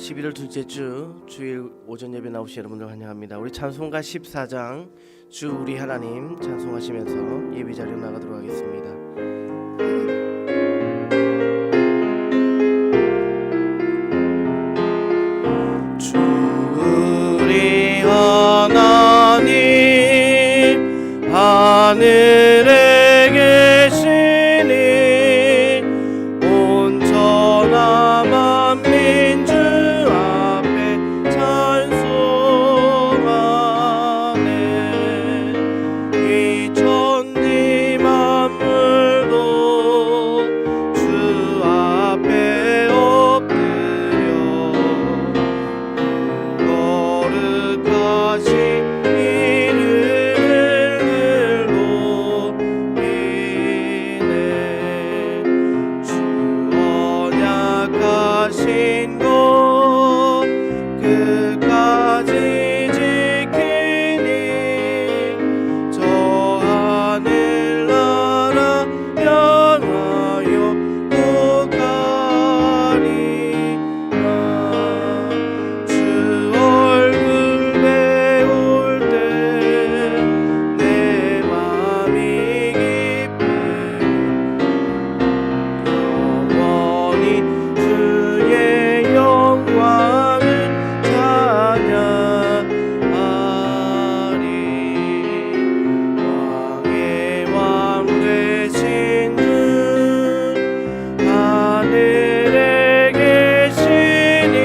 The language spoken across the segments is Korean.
11월 둘째 주 주일 오전 예배 나오신 여러분들 환영합니다. 우리 찬송가 14장 주 우리 하나님 찬송하시면서 예배 자리로 나가도록 하겠습니다. 주 우리 하나님 하늘에 계시니 온 천하 만민 주 앞에 찬송하네. 이 천지 만물도 주 앞에 엎드려 거룩하신 이름을 높이네. 주 언약하신 것 끝까지 지키니 저 하늘나라 향하여 가리라. 주 얼굴 배울 때 내 맘이 기쁘고 영원히 주의 영광을 찬양하리. 왕의 왕 되신 주 하늘에 계시니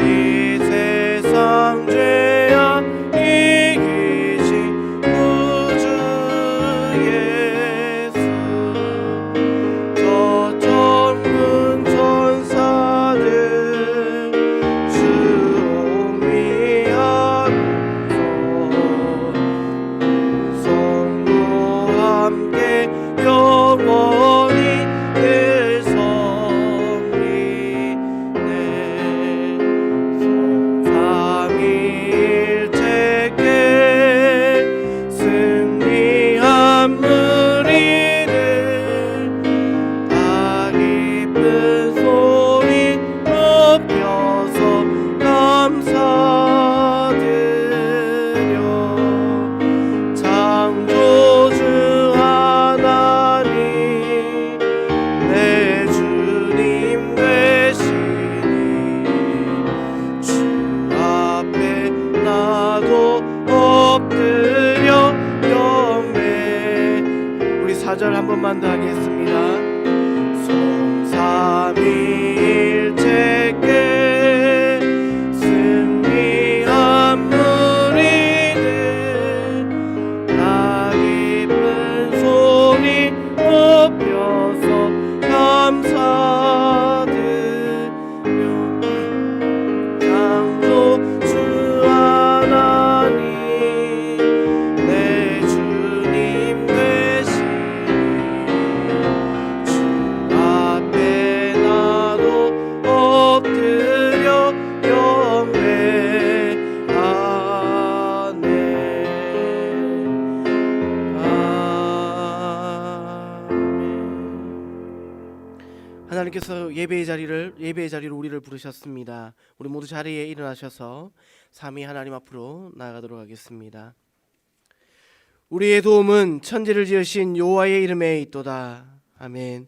이 세상 죄악 이기신 구주 예수. 저 천군 천사들 주 옹미하고서 성도 함께 영원히 늘 섬기네. 삼위일체께 승리한 무리를 다 기쁜 소리 높여서 감사드려. 창조주 하나님 내 주님 되시니 주 앞에 나도 엎드려 경배. 우리 4절 한 번만 더 하겠습니다. 삼위일체께 승리한 무리들 다 기쁜 소리 높여서 감사드려. 창조주 하나님 내 주님 되시니 주 앞에 나도 엎드려 경배하네. 하나님께서 예배의 자리로 우리를 부르셨습니다. 우리 모두 자리에 일어나셔서 삼위 하나님 앞으로 나아가도록 하겠습니다. 우리의 도움은 천지를 지으신 여호와의 이름에 있도다. 아멘.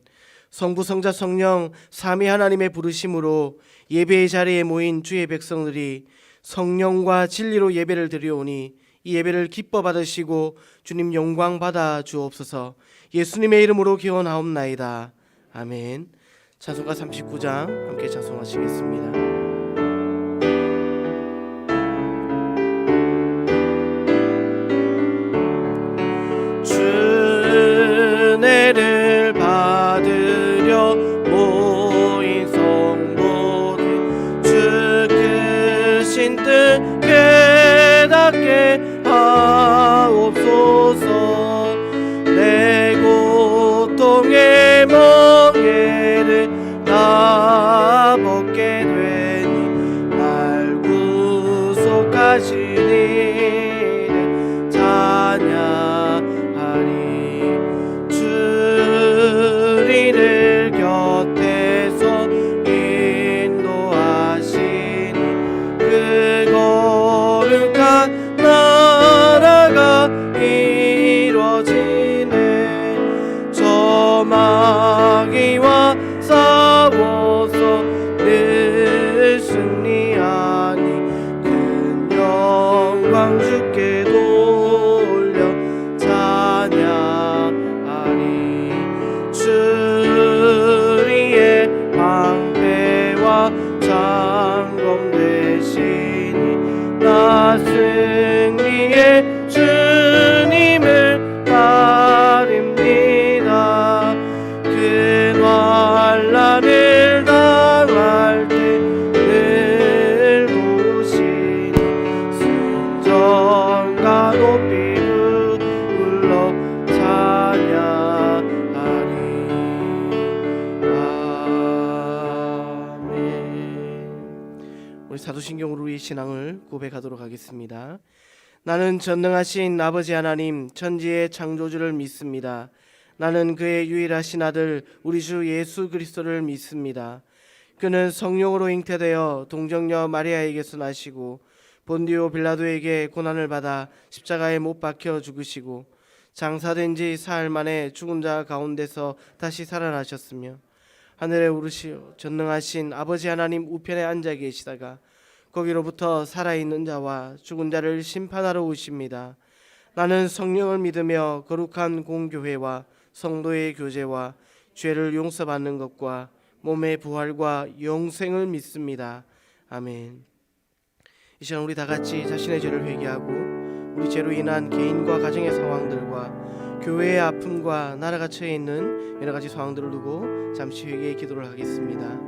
성부 성자 성령 삼위 하나님의 부르심으로 예배의 자리에 모인 주의 백성들이 성령과 진리로 예배를 드려오니 이 예배를 기뻐 받으시고 주님 영광 받아 주옵소서. 예수님의 이름으로 기원하옵나이다. 아멘. 찬송가 39장 함께 찬송하시겠습니다. 주 은혜를 받으려 모인 성도들 주 크신 뜻 깨닫게 하옵소서. 내 고통의 멍에를 다 벗게 되 주님을 바립니다. 그 환난을 당할 때 늘 도우시니 순전과 높이 불러 찬양하리. 아멘. 우리 사도신경으로 우리 신앙을 고백하도록 하겠습니다. 나는 전능하신 아버지 하나님 천지의 창조주를 믿습니다. 나는 그의 유일하신 아들 우리 주 예수 그리스도를 믿습니다. 그는 성령으로 잉태되어 동정녀 마리아에게서 나시고 본디오 빌라도에게 고난을 받아 십자가에 못 박혀 죽으시고 장사된 지 사흘 만에 죽은 자 가운데서 다시 살아나셨으며 하늘에 오르시어 전능하신 아버지 하나님 우편에 앉아 계시다가 거기로부터 살아있는 자와 죽은 자를 심판하러 오십니다. 나는 성령을 믿으며 거룩한 공교회와 성도의 교제와 죄를 용서받는 것과 몸의 부활과 영생을 믿습니다. 아멘. 이 시간 우리 다 같이 자신의 죄를 회개하고 우리 죄로 인한 개인과 가정의 상황들과 교회의 아픔과 나라가 처해 있는 여러 가지 상황들을 두고 잠시 회개의 기도를 하겠습니다.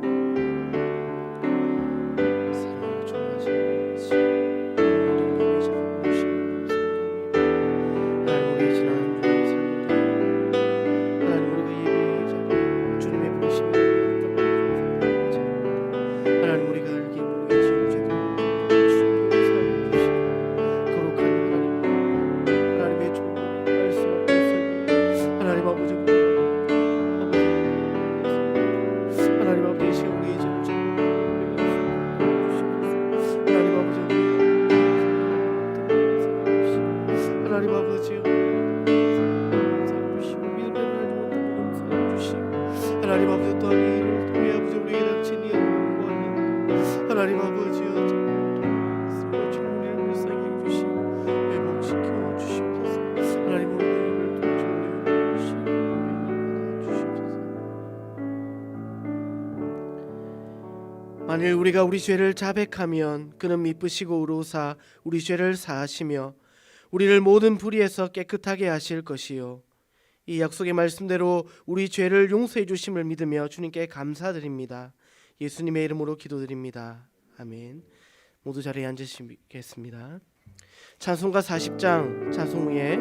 하나님 아버지 또한 이 일을 통해 아버지 우리에게 닥친 이 어려움과 하나님 아버지여 주님 우리를 불쌍히 해주시고 회복시켜 주시옵소서. 하나님 우리의 힘을 통해 주시옵소서. 만일 우리가 우리 죄를 자백하면 그는 미쁘시고 의로우사 우리 죄를 사하시며 우리를 모든 불의에서 깨끗하게 하실 것이요 이 약속의 말씀대로 우리 죄를 용서해 주심을 믿으며 주님께 감사드립니다. 예수님의 이름으로 기도드립니다. 아멘. 모두 자리에 앉으시겠습니다. 찬송가 40장 찬송 후에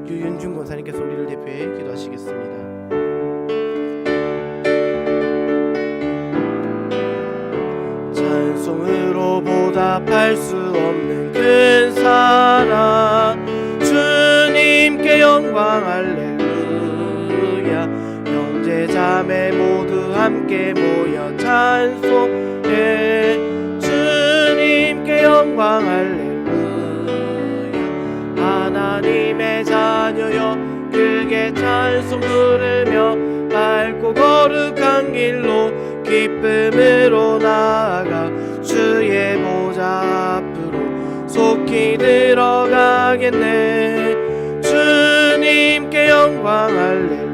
유윤중 권사님께서 우리를 대표해 기도하시겠습니다. 찬송으로 보답할 수 없는 큰 사랑 주님께 영광 할렐루야. 형제 자매 모두 함께 모여 찬송해 주님께 영광 할렐루야. 하나님의 자녀여 크게 찬송 부르며 맑고 거룩한 길로 기쁨으로 나아가 주의 보좌 앞으로 속히 들어가겠네. 주님께 영광 할렐루야.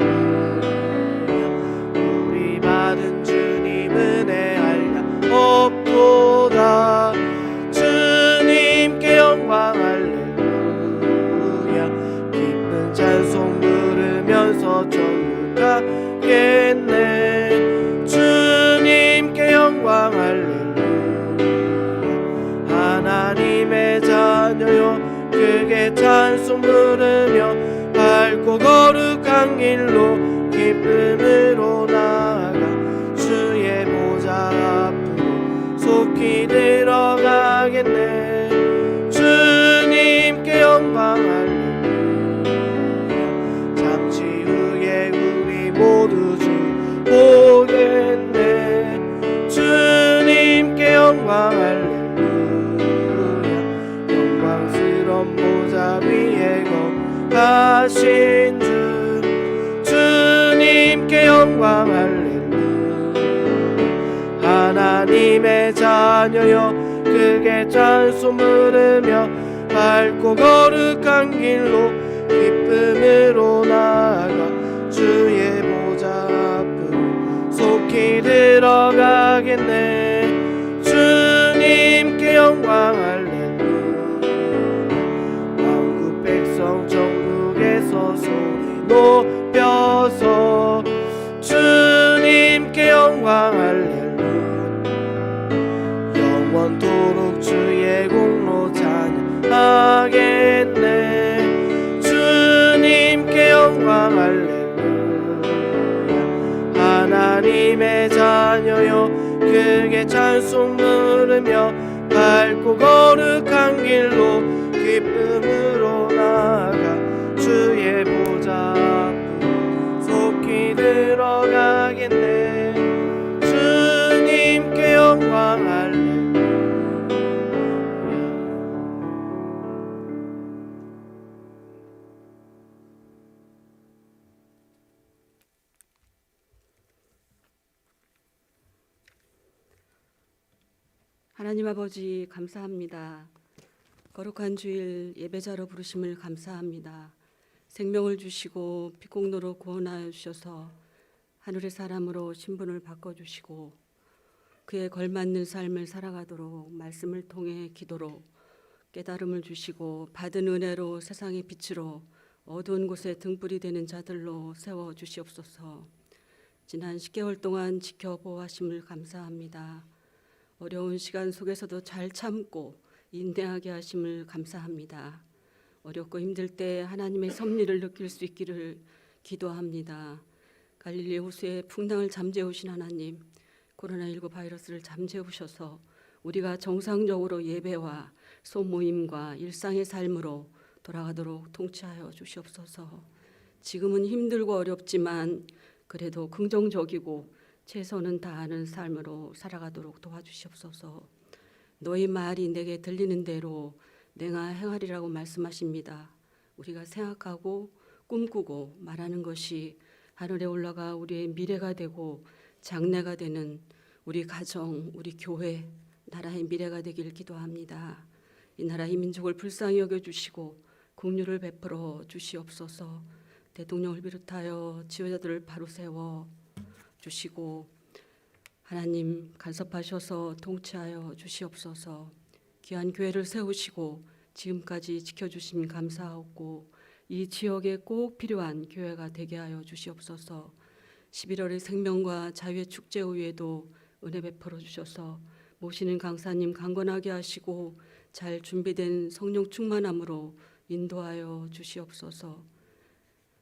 우리 받은 주님 은혜 알라 없도다. 주님께 영광 할렐루야. 기쁜 찬송 부르면서 천국 가겠네. 주님께 영광 할렐루야. 하나님의 자녀여 크게 찬송 부르며 밝고 거룩한 길로 기쁨으로 나아가 주의 보좌 앞으로 속히 들어가겠네. 주님께 영광 할렐루야. 잠시 후에 우리 모두 주 보겠네. 주님께 영광 할렐루야. 영광스러운 보좌 위에 거하신 주 주님께 영광 할렐루야. 하나님의 자녀여 크게 찬송 부르며 밝고 거룩한 길로 기쁨으로 나아가 주의 보좌 앞으로 속히 들어가겠네. 주님께 영광 할렐루야. 왕국 정천국에서 소리 높여서 주님께 영광 할렐루야 영원토록 주의 공로 찬양하겠네 주님께 영광 할렐루야 하나님의 자녀여 크게 찬송 부르며 밝고 거룩한 길로 기쁨으로 나아가 주의 보좌 앞으로 속히 들어가겠네 주님께 영광 할렐루야 하나님 아버지 감사합니다. 거룩한 주일 예배자로 부르심을 감사합니다. 생명을 주시고 빛공로로 구원하여 주셔서 하늘의 사람으로 신분을 바꿔주시고 그에 걸맞는 삶을 살아가도록 말씀을 통해 기도로 깨달음을 주시고 받은 은혜로 세상의 빛으로 어두운 곳에 등불이 되는 자들로 세워주시옵소서. 지난 10개월 동안 지켜보아심을 감사합니다. 어려운 시간 속에서도 잘 참고 인내하게 하심을 감사합니다. 어렵고 힘들 때 하나님의 섭리를 느낄 수 있기를 기도합니다. 갈릴리 호수의 풍랑을 잠재우신 하나님, 코로나19 바이러스를 잠재우셔서 우리가 정상적으로 예배와 소모임과 일상의 삶으로 돌아가도록 통치하여 주시옵소서. 지금은 힘들고 어렵지만 그래도 긍정적이고 최선은 다하는 삶으로 살아가도록 도와주시옵소서. 너희 말이 내게 들리는 대로 내가 행하리라고 말씀하십니다. 우리가 생각하고 꿈꾸고 말하는 것이 하늘에 올라가 우리의 미래가 되고 장래가 되는 우리 가정, 우리 교회, 나라의 미래가 되길 기도합니다. 이 나라 이 민족을 불쌍히 여겨주시고 긍휼을 베풀어 주시옵소서. 대통령을 비롯하여 지도자들을 바로 세워 주시고 하나님 간섭하셔서 통치하여 주시옵소서. 귀한 교회를 세우시고 지금까지 지켜주심 감사하고 이 지역에 꼭 필요한 교회가 되게 하여 주시옵소서. 11월의 생명과 자유의 축제 후에도 은혜 베풀어 주셔서 모시는 강사님 강건하게 하시고 잘 준비된 성령 충만함으로 인도하여 주시옵소서.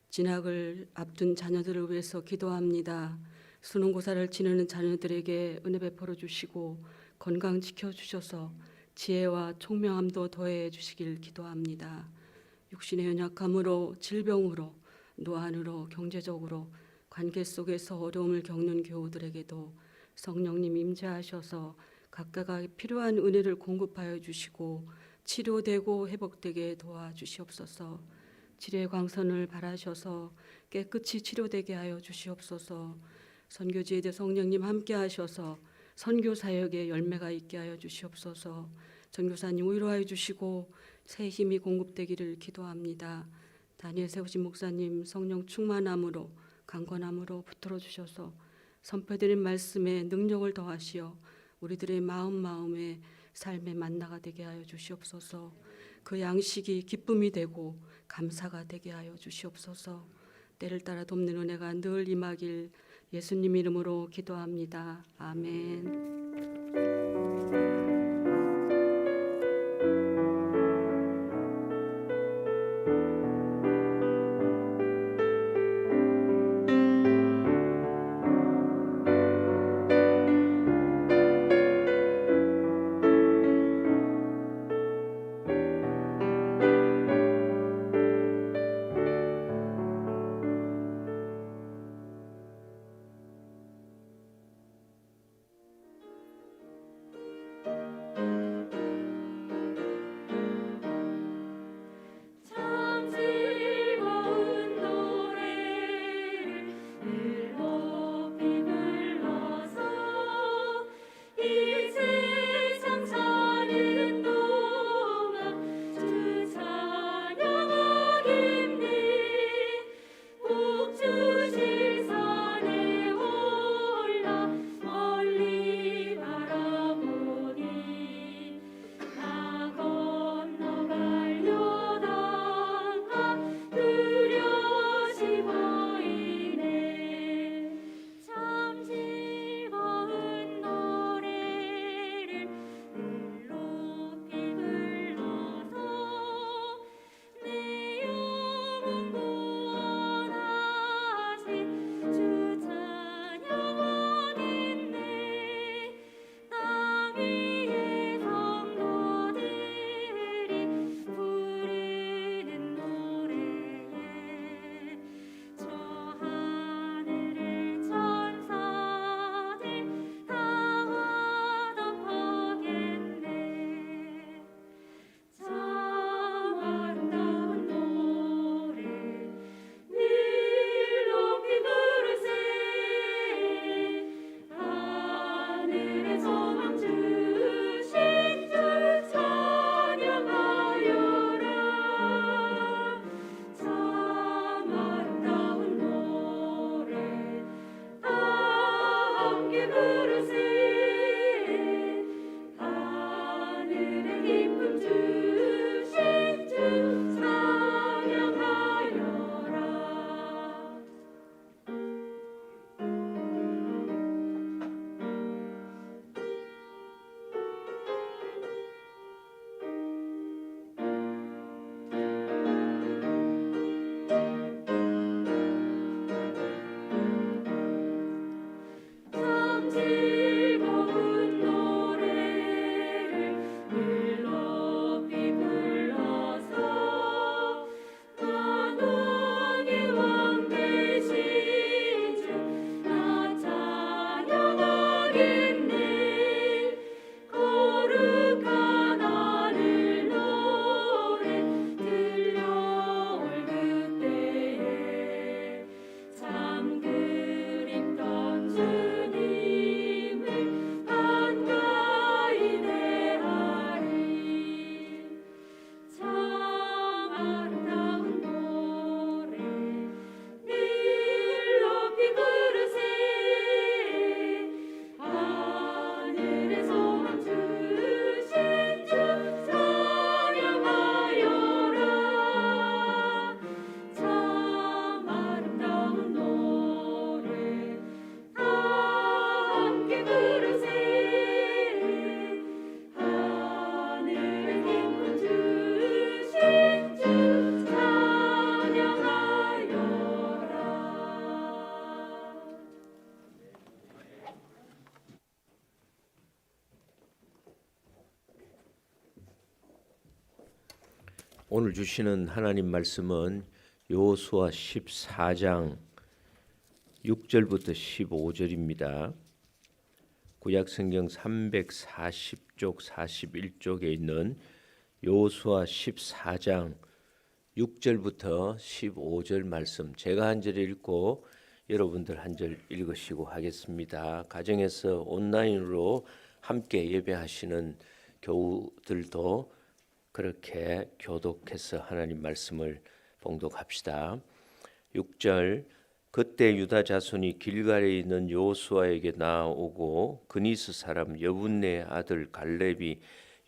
진학을 앞둔 자녀들을 위해서 기도합니다. 수능고사를 지내는 자녀들에게 은혜 베풀어 주시고 건강 지켜주셔서 지혜와 총명함도 더해 주시길 기도합니다. 육신의 연약함으로 질병으로 노안으로 경제적으로 관계 속에서 어려움을 겪는 교우들에게도 성령님 임재하셔서 각각의 필요한 은혜를 공급하여 주시고 치료되고 회복되게 도와주시옵소서. 치료의 광선을 바라셔서 깨끗이 치료되게 하여 주시옵소서. 선교지에 성령님 함께 하셔서 선교 사역에 열매가 있게 하여 주시옵소서. 전교사님 위로하여 주시고 새 힘이 공급되기를 기도합니다. 다니엘 세우신 목사님 성령 충만함으로 강건함으로 붙들어 주셔서 선포드린 말씀에 능력을 더하시어 우리들의 마음에 삶의 만나가 되게 하여 주시옵소서. 그 양식이 기쁨이 되고 감사가 되게 하여 주시옵소서. 때를 따라 돕는 은혜가 늘 임하길 예수님 이름으로 기도합니다. 아멘. 참새 오늘 주시는 하나님 말씀은 여호수아 14장 6절부터 15절입니다. 구약성경 340쪽 41쪽에 있는 여호수아 14장 6절부터 15절 말씀, 제가 한 절 읽고 여러분들 한 절 읽으시고 하겠습니다. 가정에서 온라인으로 함께 예배하시는 교우들도 그렇게 교독해서 하나님 말씀을 봉독합시다. 6절, 그때 유다 자손이 길갈에 있는 여호수아에게 나아오고 그니스 사람 여분네 아들 갈렙이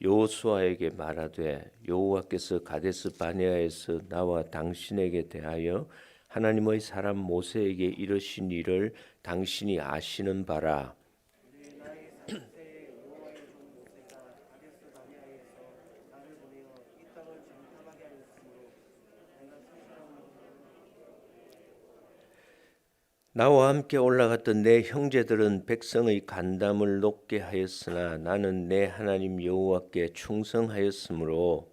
여호수아에게 말하되 여호와께서 가데스 바네아에서 나와 당신에게 대하여 하나님의 사람 모세에게 이르신 일을 당신이 아시는 바라. 나와 함께 올라갔던 내 형제들은 백성의 간담을 높게 하였으나 나는 내 하나님 여호와께 충성하였으므로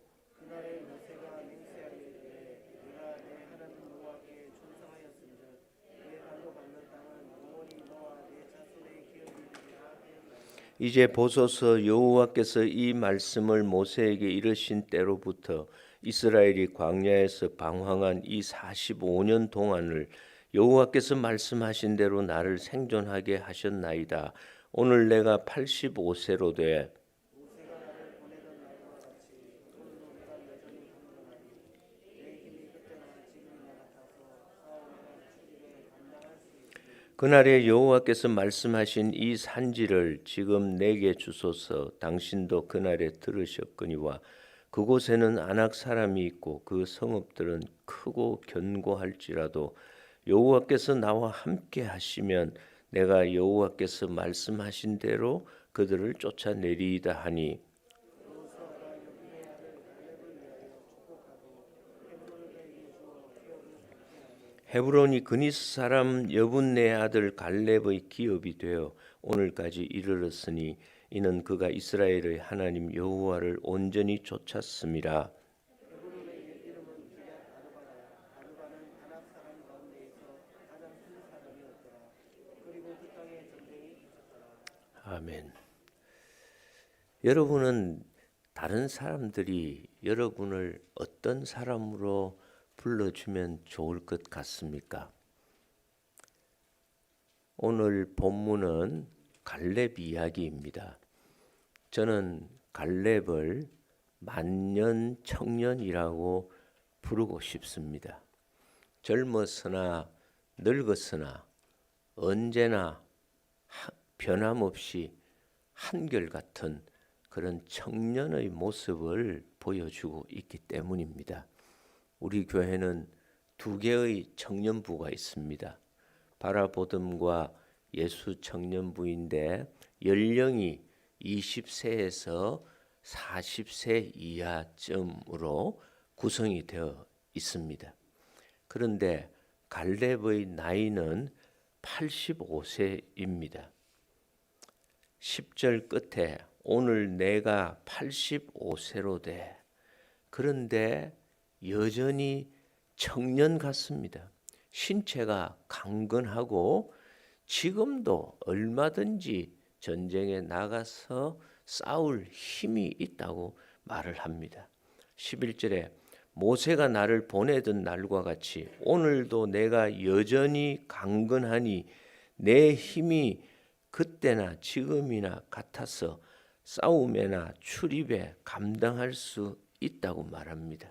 이제 보소서, 여호와께서 이 말씀을 모세에게 이르신 때로부터 이스라엘이 광야에서 방황한 이 45년 동안을 여호와께서 말씀하신 대로 나를 생존하게 하셨나이다. 오늘 내가 85세로 돼 그날에 여호와께서 말씀하신 이 산지를 지금 내게 주소서. 당신도 그날에 들으셨거니와 그곳에는 아낙 사람이 있고 그 성읍들은 크고 견고할지라도 여호와께서 나와 함께 하시면 내가 여호와께서 말씀하신 대로 그들을 쫓아내리이다 하니 헤브론이 그니스 사람 여분네 아들 갈렙의 기업이 되어 오늘까지 이르렀으니 이는 그가 이스라엘의 하나님 여호와를 온전히 쫓았음이라. 아멘. 여러분은 다른 사람들이 여러분을 어떤 사람으로 불러주면 좋을 것 같습니까? 오늘 본문은 갈렙 이야기입니다. 저는 갈렙을 만년 청년이라고 부르고 싶습니다. 젊었으나 늙었으나 언제나 변함없이 한결같은 그런 청년의 모습을 보여주고 있기 때문입니다. 우리 교회는 두 개의 청년부가 있습니다. 바라보듬과 예수 청년부인데 연령이 20세에서 40세 이하쯤으로 구성이 되어 있습니다. 그런데 갈렙의 나이는 85세입니다. 10절 끝에 오늘 내가 85세로 돼. 그런데 여전히 청년 같습니다. 신체가 강건하고 지금도 얼마든지 전쟁에 나가서 싸울 힘이 있다고 말을 합니다. 11절에 모세가 나를 보내던 날과 같이 오늘도 내가 여전히 강건하니 내 힘이 그때나 지금이나 같아서 싸움에나 출입에 감당할 수 있다고 말합니다.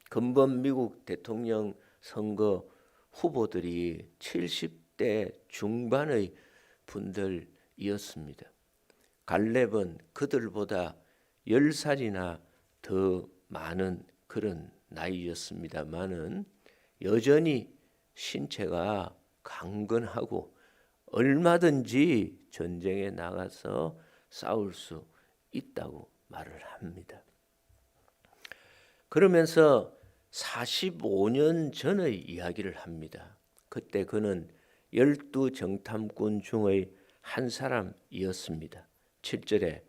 근본 미국 대통령 선거 후보들이 70대 중반의 분들이었습니다. 갈렙은 그들보다 10살이나 더 많은 그런 나이였습니다만은 여전히 신체가 강건하고 얼마든지 전쟁에 나가서 싸울 수 있다고 말을 합니다. 그러면서 45년 전의 이야기를 합니다. 그때 그는 12정탐꾼 중의 한 사람이었습니다. 7절에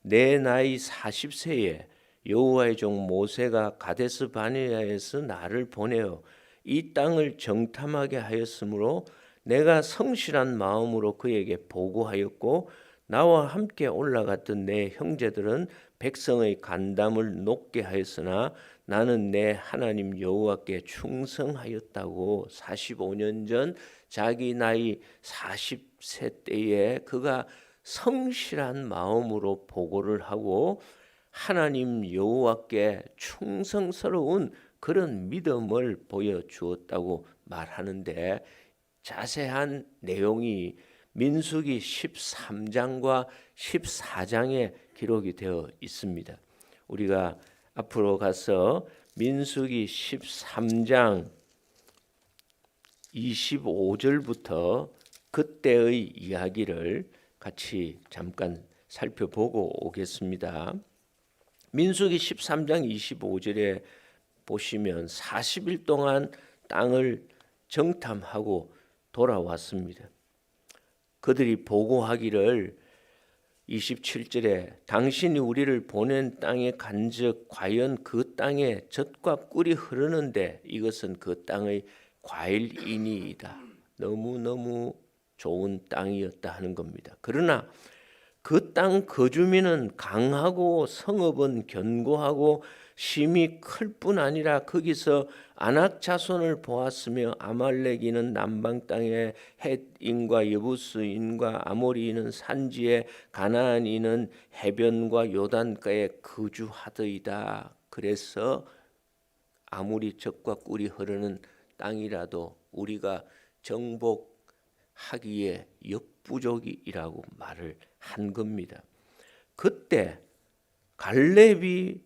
내 나이 40세에 여호와의 종 모세가 가데스 바네아에서 나를 보내어 이 땅을 정탐하게 하였으므로 내가 성실한 마음으로 그에게 보고하였고 나와 함께 올라갔던 내 형제들은 백성의 간담을 높게 하였으나 나는 내 하나님 여호와께 충성하였다고 45년 전 자기 나이 40세 때에 그가 성실한 마음으로 보고를 하고 하나님 여호와께 충성스러운 그런 믿음을 보여주었다고 말하는데 자세한 내용이 민수기 13장과 14장에 기록이 되어 있습니다. 우리가 앞으로 가서 민수기 13장 25절부터 그때의 이야기를 같이 잠깐 살펴보고 오겠습니다. 민수기 13장 25절에 보시면 40일 동안 땅을 정탐하고 돌아왔습니다. 그들이 보고하기를 27절에 당신이 우리를 보낸 땅에 간즉 과연 그 땅에 젖과 꿀이 흐르는데 이것은 그 땅의 과일이니이다. 너무너무 좋은 땅이었다 하는 겁니다. 그러나 그 땅 거주민은 강하고 성읍은 견고하고 심이 클 뿐 아니라 거기서 아낙 자손을 보았으며 아말렉인은 남방 땅에 헷인과 여부스인과 아모리인은 산지에 가나안인은 해변과 요단가에 거주하더이다. 그래서 아무리 젖과 꿀이 흐르는 땅이라도 우리가 정복하기에 역부족이라고 말을 한 겁니다. 그때 갈렙이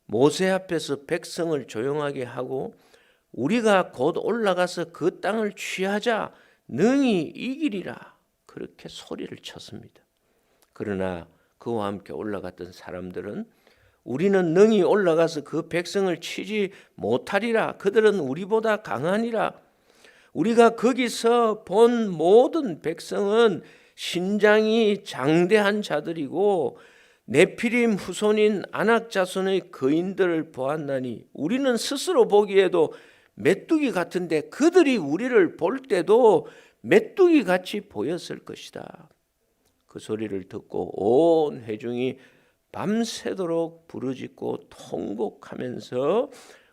모세 앞에서 백성을 조용하게 하고 우리가 곧 올라가서 그 땅을 취하자 능히 이기리라 그렇게 소리를 쳤습니다. 그러나 그와 함께 올라갔던 사람들은 우리는 능히 올라가서 그 백성을 치지 못하리라. 그들은 우리보다 강하니라. 우리가 거기서 본 모든 백성은 신장이 장대한 자들이고 네피림 후손인 아낙 자손의 거인들을 보았나니 우리는 스스로 보기에도 메뚜기 같은데 그들이 우리를 볼 때도 메뚜기 같이 보였을 것이다. 그 소리를 듣고 온 회중이 밤새도록 부르짖고 통곡하면서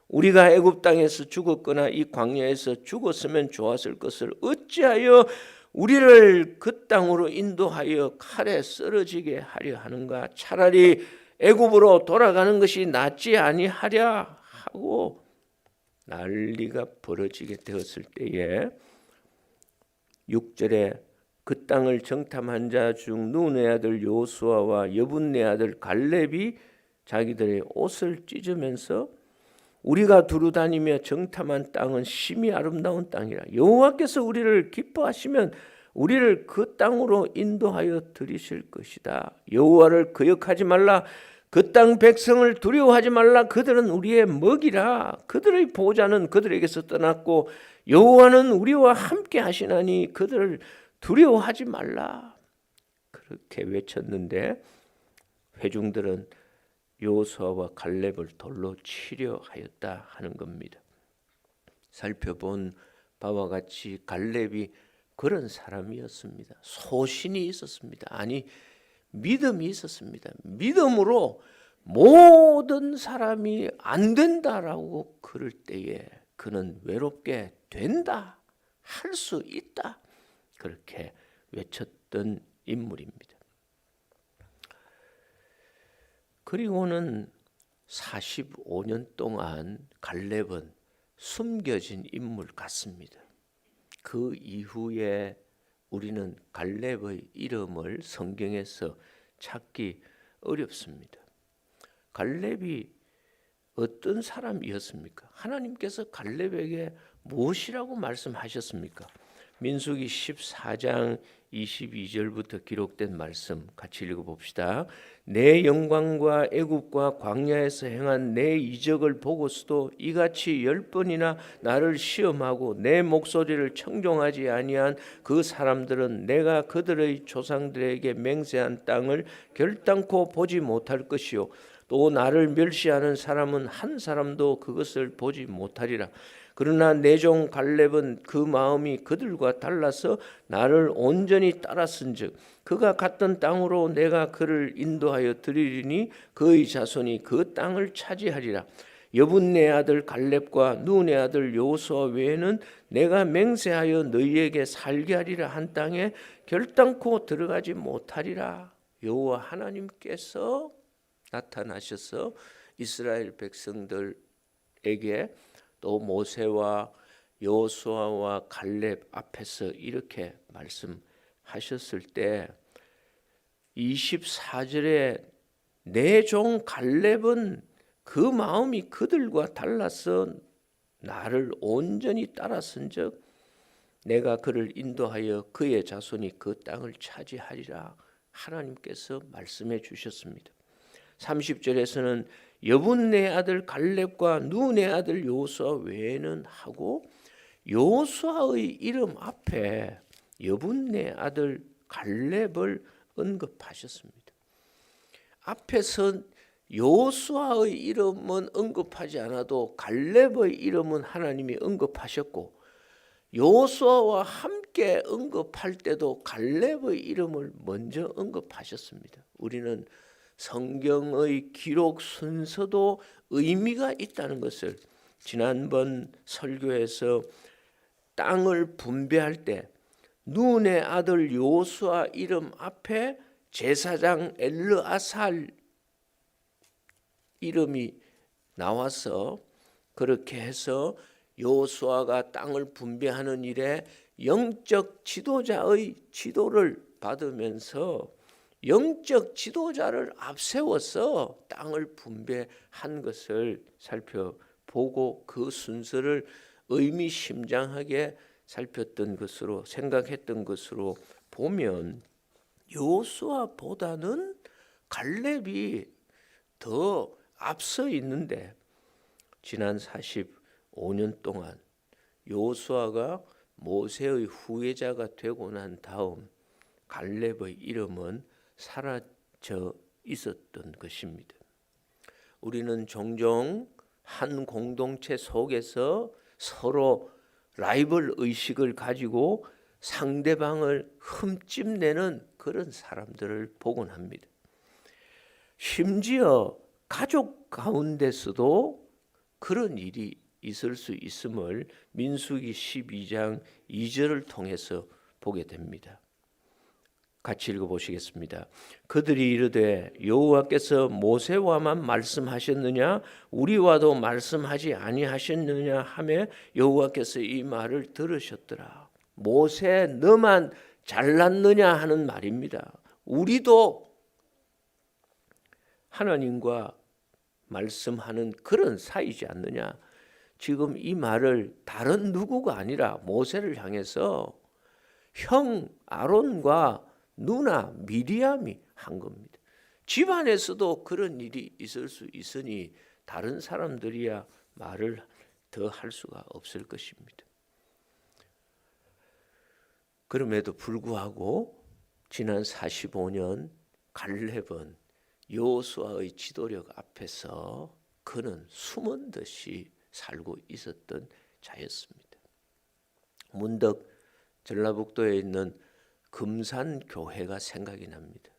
우리가 애굽 땅에서 죽었거나 이 광야에서 죽었으면 좋았을 것을 어찌하여 우리를 그 땅으로 인도하여 칼에 쓰러지게 하려 하는가? 차라리 애굽으로 돌아가는 것이 낫지 아니하랴 하고 난리가 벌어지게 되었을 때에 6절에 그 땅을 정탐한 자 중 눈의 아들 요수아와 여분네 아들 갈렙이 자기들의 옷을 찢으면서 우리가 두루 다니며 정탐한 땅은 심히 아름다운 땅이라. 여호와께서 우리를 기뻐하시면 우리를 그 땅으로 인도하여 들이실 것이다. 여호와를 거역하지 말라. 그 땅 백성을 두려워하지 말라. 그들은 우리의 먹이라. 그들의 보호자는 그들에게서 떠났고 여호와는 우리와 함께 하시나니 그들을 두려워하지 말라. 그렇게 외쳤는데 회중들은 요수아와 갈렙을 돌로 치려 하였다 하는 겁니다. 살펴본 바와 같이 갈렙이 그런 사람이었습니다. 소신이 있었습니다. 아니 믿음이 있었습니다. 믿음으로 모든 사람이 안 된다라고 그럴 때에 그는 외롭게 된다, 할 수 있다 그렇게 외쳤던 인물입니다. 그리고는 45년 동안 갈렙은 숨겨진 인물 같습니다. 그 이후에 우리는 갈렙의 이름을 성경에서 찾기 어렵습니다. 갈렙이 어떤 사람이었습니까? 하나님께서 갈렙에게 무엇이라고 말씀하셨습니까? 민수기 14장 22절부터 기록된 말씀 같이 읽어봅시다. 내 영광과 애굽과 광야에서 행한 내 이적을 보고서도 이같이 10번이나 나를 시험하고 내 목소리를 청종하지 아니한 그 사람들은 내가 그들의 조상들에게 맹세한 땅을 결단코 보지 못할 것이요 또 나를 멸시하는 사람은 한 사람도 그것을 보지 못하리라. 그러나 내 종 갈렙은 그 마음이 그들과 달라서 나를 온전히 따랐은즉 그가 갔던 땅으로 내가 그를 인도하여 드리리니 그의 자손이 그 땅을 차지하리라. 여분네 아들 갈렙과 눈의 아들 여호수아 외에는 내가 맹세하여 너희에게 살게 하리라 한 땅에 결단코 들어가지 못하리라. 여호와 하나님께서 나타나셔서 이스라엘 백성들에게 또 모세와 여호수아와 갈렙 앞에서 이렇게 말씀하셨을 때 24절에 내 종 갈렙은 그 마음이 그들과 달라서 나를 온전히 따랐은즉 내가 그를 인도하여 그의 자손이 그 땅을 차지하리라. 하나님께서 말씀해 주셨습니다. 30절에서는 여분네 아들 갈렙과 눈의 아들 여호수아 외에는 하고 여호수아의 이름 앞에 여분네 아들 갈렙을 언급하셨습니다. 앞에서 여호수아의 이름은 언급하지 않아도 갈렙의 이름은 하나님이 언급하셨고 여호수아와 함께 언급할 때도 갈렙의 이름을 먼저 언급하셨습니다. 우리는 성경의 기록 순서도 의미가 있다는 것을 지난번 설교에서 땅을 분배할 때 눈의 아들 여호수아 이름 앞에 제사장 엘르아살 이름이 나와서 그렇게 해서 여호수아가 땅을 분배하는 일에 영적 지도자의 지도를 받으면서 영적 지도자를 앞세워서 땅을 분배한 것을 살펴보고 그 순서를 의미심장하게 살폈던 것으로 생각했던 것으로 보면 여호수아보다는 갈렙이 더 앞서 있는데 지난 45년 동안 여호수아가 모세의 후계자가 되고 난 다음 갈렙의 이름은 사라져 있었던 것입니다. 우리는 종종 한 공동체 속에서 서로 라이벌 의식을 가지고 상대방을 흠집내는 그런 사람들을 보곤 합니다. 심지어 가족 가운데서도 그런 일이 있을 수 있음을 민수기 12장 2절을 통해서 보게 됩니다. 같이 읽어보시겠습니다. 그들이 이르되 여호와께서 모세와만 말씀하셨느냐 우리와도 말씀하지 아니하셨느냐 하며 여호와께서 이 말을 들으셨더라. 모세 너만 잘났느냐 하는 말입니다. 우리도 하나님과 말씀하는 그런 사이지 않느냐. 지금 이 말을 다른 누구가 아니라 모세를 향해서 형 아론과 누나 미리암이 한 겁니다. 집안에서도 그런 일이 있을 수 있으니 다른 사람들이야 말을 더 할 수가 없을 것입니다. 그럼에도 불구하고 지난 45년 갈렙은 여호수아의 지도력 앞에서 그는 숨은 듯이 살고 있었던 자였습니다. 문득 전라북도에 있는 금산교회가 생각이 납니다.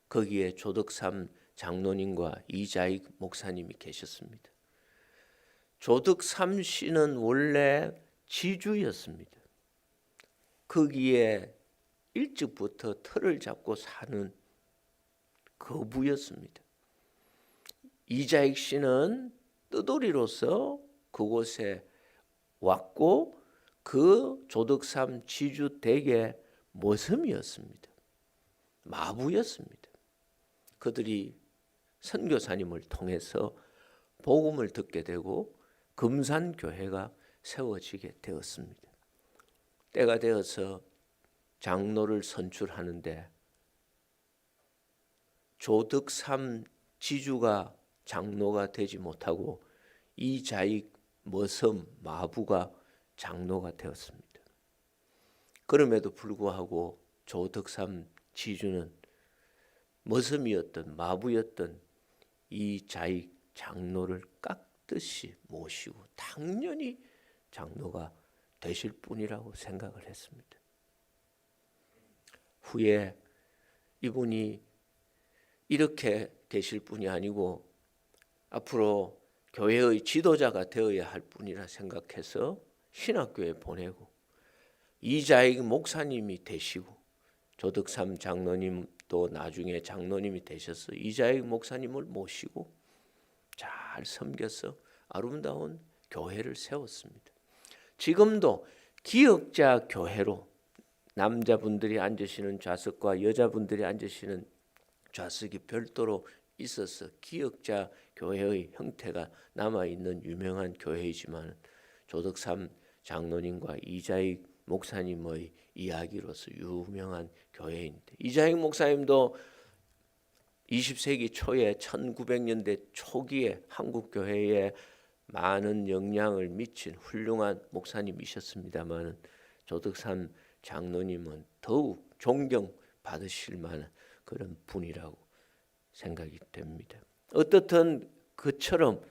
거기에 조덕삼 장로님과 이자익 목사님이 계셨습니다. 조덕삼 씨는 원래 지주였습니다. 거기에 일찍부터 터를 잡고 사는 거부였습니다. 이자익 씨는 뜨돌이로서 그곳에 왔고 그 조덕삼 지주 댁의 모섬이었습니다. 마부였습니다. 그들이 선교사님을 통해서 복음을 듣게 되고 금산교회가 세워지게 되었습니다. 때가 되어서 장로를 선출하는데 조덕삼 지주가 장로가 되지 못하고 이자익 머섬 마부가 장로가 되었습니다. 그럼에도 불구하고 조덕삼 지주는 머섬이었던 마부였던 이자익 장로를 깍듯이 모시고 당연히 장로가 되실 분이라고 생각을 했습니다. 후에 이분이 이렇게 되실 분이 아니고 앞으로 교회의 지도자가 되어야 할 분이라 생각해서 신학교에 보내고 이자익 목사님이 되시고 조덕삼 장로님도 나중에 장로님이 되셔서 이자익 목사님을 모시고 잘 섬겨서 아름다운 교회를 세웠습니다. 지금도 기역자 교회로 남자분들이 앉으시는 좌석과 여자분들이 앉으시는 좌석이 별도로 있어서 기역자 교회의 형태가 남아있는 유명한 교회이지만 조덕삼 장로님과 이자익 목사님의 이야기로서 유명한 교회인데 이자익 목사님도 20세기 초에 1900년대 초기에 한국 교회에 많은 영향을 미친 훌륭한 목사님이셨습니다만 조덕삼 장로님은 더욱 존경받으실 만한 그런 분이라고 생각이 됩니다. 어떻든 그처럼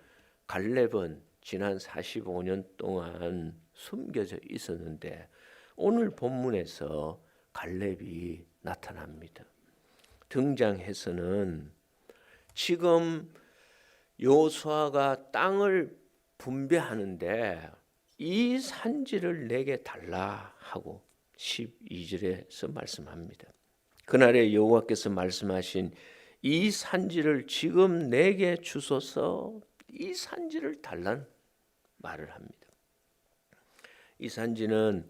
갈렙은 지난 45년 동안 숨겨져 있었는데 오늘 본문에서 갈렙이 나타납니다. 등장해서는 지금 여호수아가 땅을 분배하는데 이 산지를 내게 달라 하고 12절에서 말씀합니다. 그날에 여호와께서 말씀하신 이 산지를 지금 내게 주소서, 이 산지를 달라는 말을 합니다. 이 산지는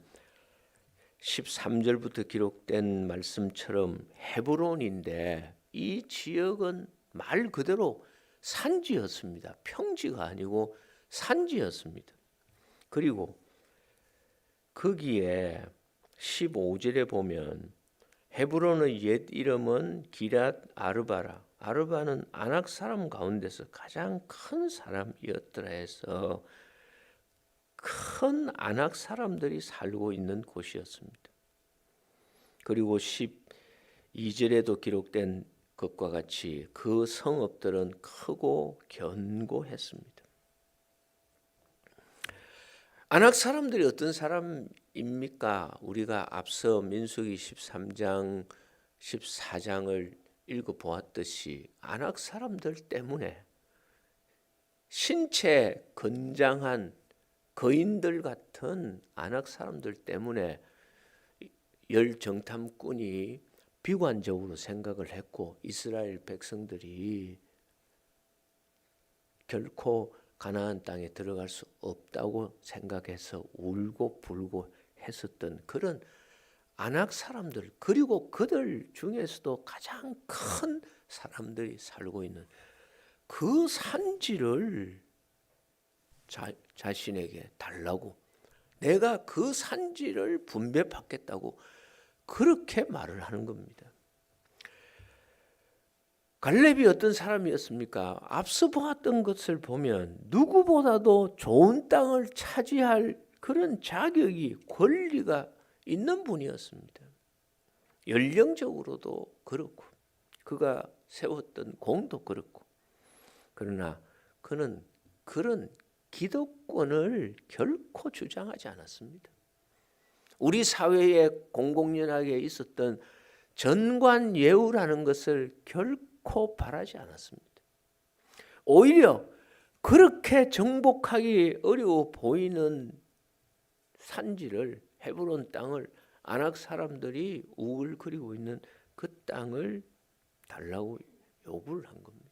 13절부터 기록된 말씀처럼 헤브론인데 이 지역은 말 그대로 산지였습니다. 평지가 아니고 산지였습니다. 그리고 거기에 15절에 보면 헤브론의 옛 이름은 기럇 아르바라. 아르바는 아낙 사람 가운데서 가장 큰 사람이었더라 해서 큰 아낙 사람들이 살고 있는 곳이었습니다. 그리고 12절에도 기록된 것과 같이 그 성읍들은 크고 견고했습니다. 아낙 사람들이 어떤 사람입니까? 우리가 앞서 민수기 13장, 14장을 읽어보았듯이 아낙 사람들 때문에 신체 건장한 거인들 같은 아낙 사람들 때문에 열정탐꾼이 비관적으로 생각을 했고 이스라엘 백성들이 결코 가나안 땅에 들어갈 수 없다고 생각해서 울고 불고 했었던 그런 아낙 사람들, 그리고 그들 중에서도 가장 큰 사람들이 살고 있는 그 산지를 자신에게 달라고, 내가 그 산지를 분배받겠다고 그렇게 말을 하는 겁니다. 갈렙이 어떤 사람이었습니까? 앞서 보았던 것을 보면 누구보다도 좋은 땅을 차지할 그런 자격이, 권리가 있는 분이었습니다. 연령적으로도 그렇고 그가 세웠던 공도 그렇고, 그러나 그는 그런 기득권을 결코 주장하지 않았습니다. 우리 사회에 공공연하게 있었던 전관예우라는 것을 결코 바라지 않았습니다. 오히려 그렇게 정복하기 어려워 보이는 산지를, 헤브론 땅을 아낙 사람들이 우글거리고 있는 그 땅을 달라고 요구를 한 겁니다.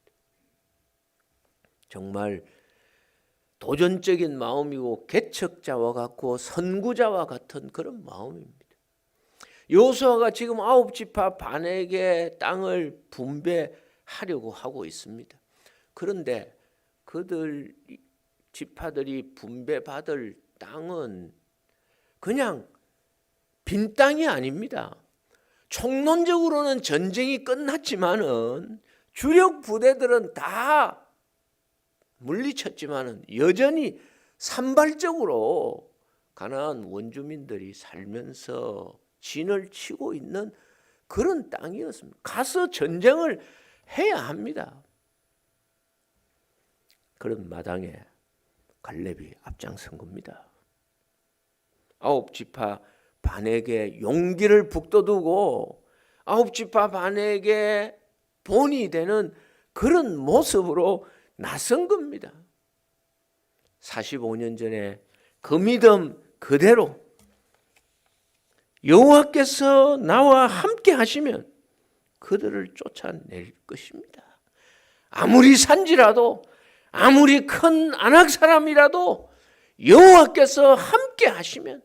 정말 도전적인 마음이고 개척자와 같고 선구자와 같은 그런 마음입니다. 여호수아가 지금 9지파 반에게 땅을 분배하려고 하고 있습니다. 그런데 그들 지파들이 분배받을 땅은 그냥 빈 땅이 아닙니다. 총론적으로는 전쟁이 끝났지만은 주력 부대들은 다 물리쳤지만은 여전히 산발적으로 가나안 원주민들이 살면서 진을 치고 있는 그런 땅이었습니다. 가서 전쟁을 해야 합니다. 그런 마당에 갈렙이 앞장선 겁니다. 9지파 반에게 용기를 북돋우고 9지파 반에게 본이 되는 그런 모습으로 나선 겁니다. 45년 전에 그 믿음 그대로 여호와께서 나와 함께 하시면 그들을 쫓아낼 것입니다. 아무리 산지라도 아무리 큰 안악 사람이라도 여호와께서 함께 하시면,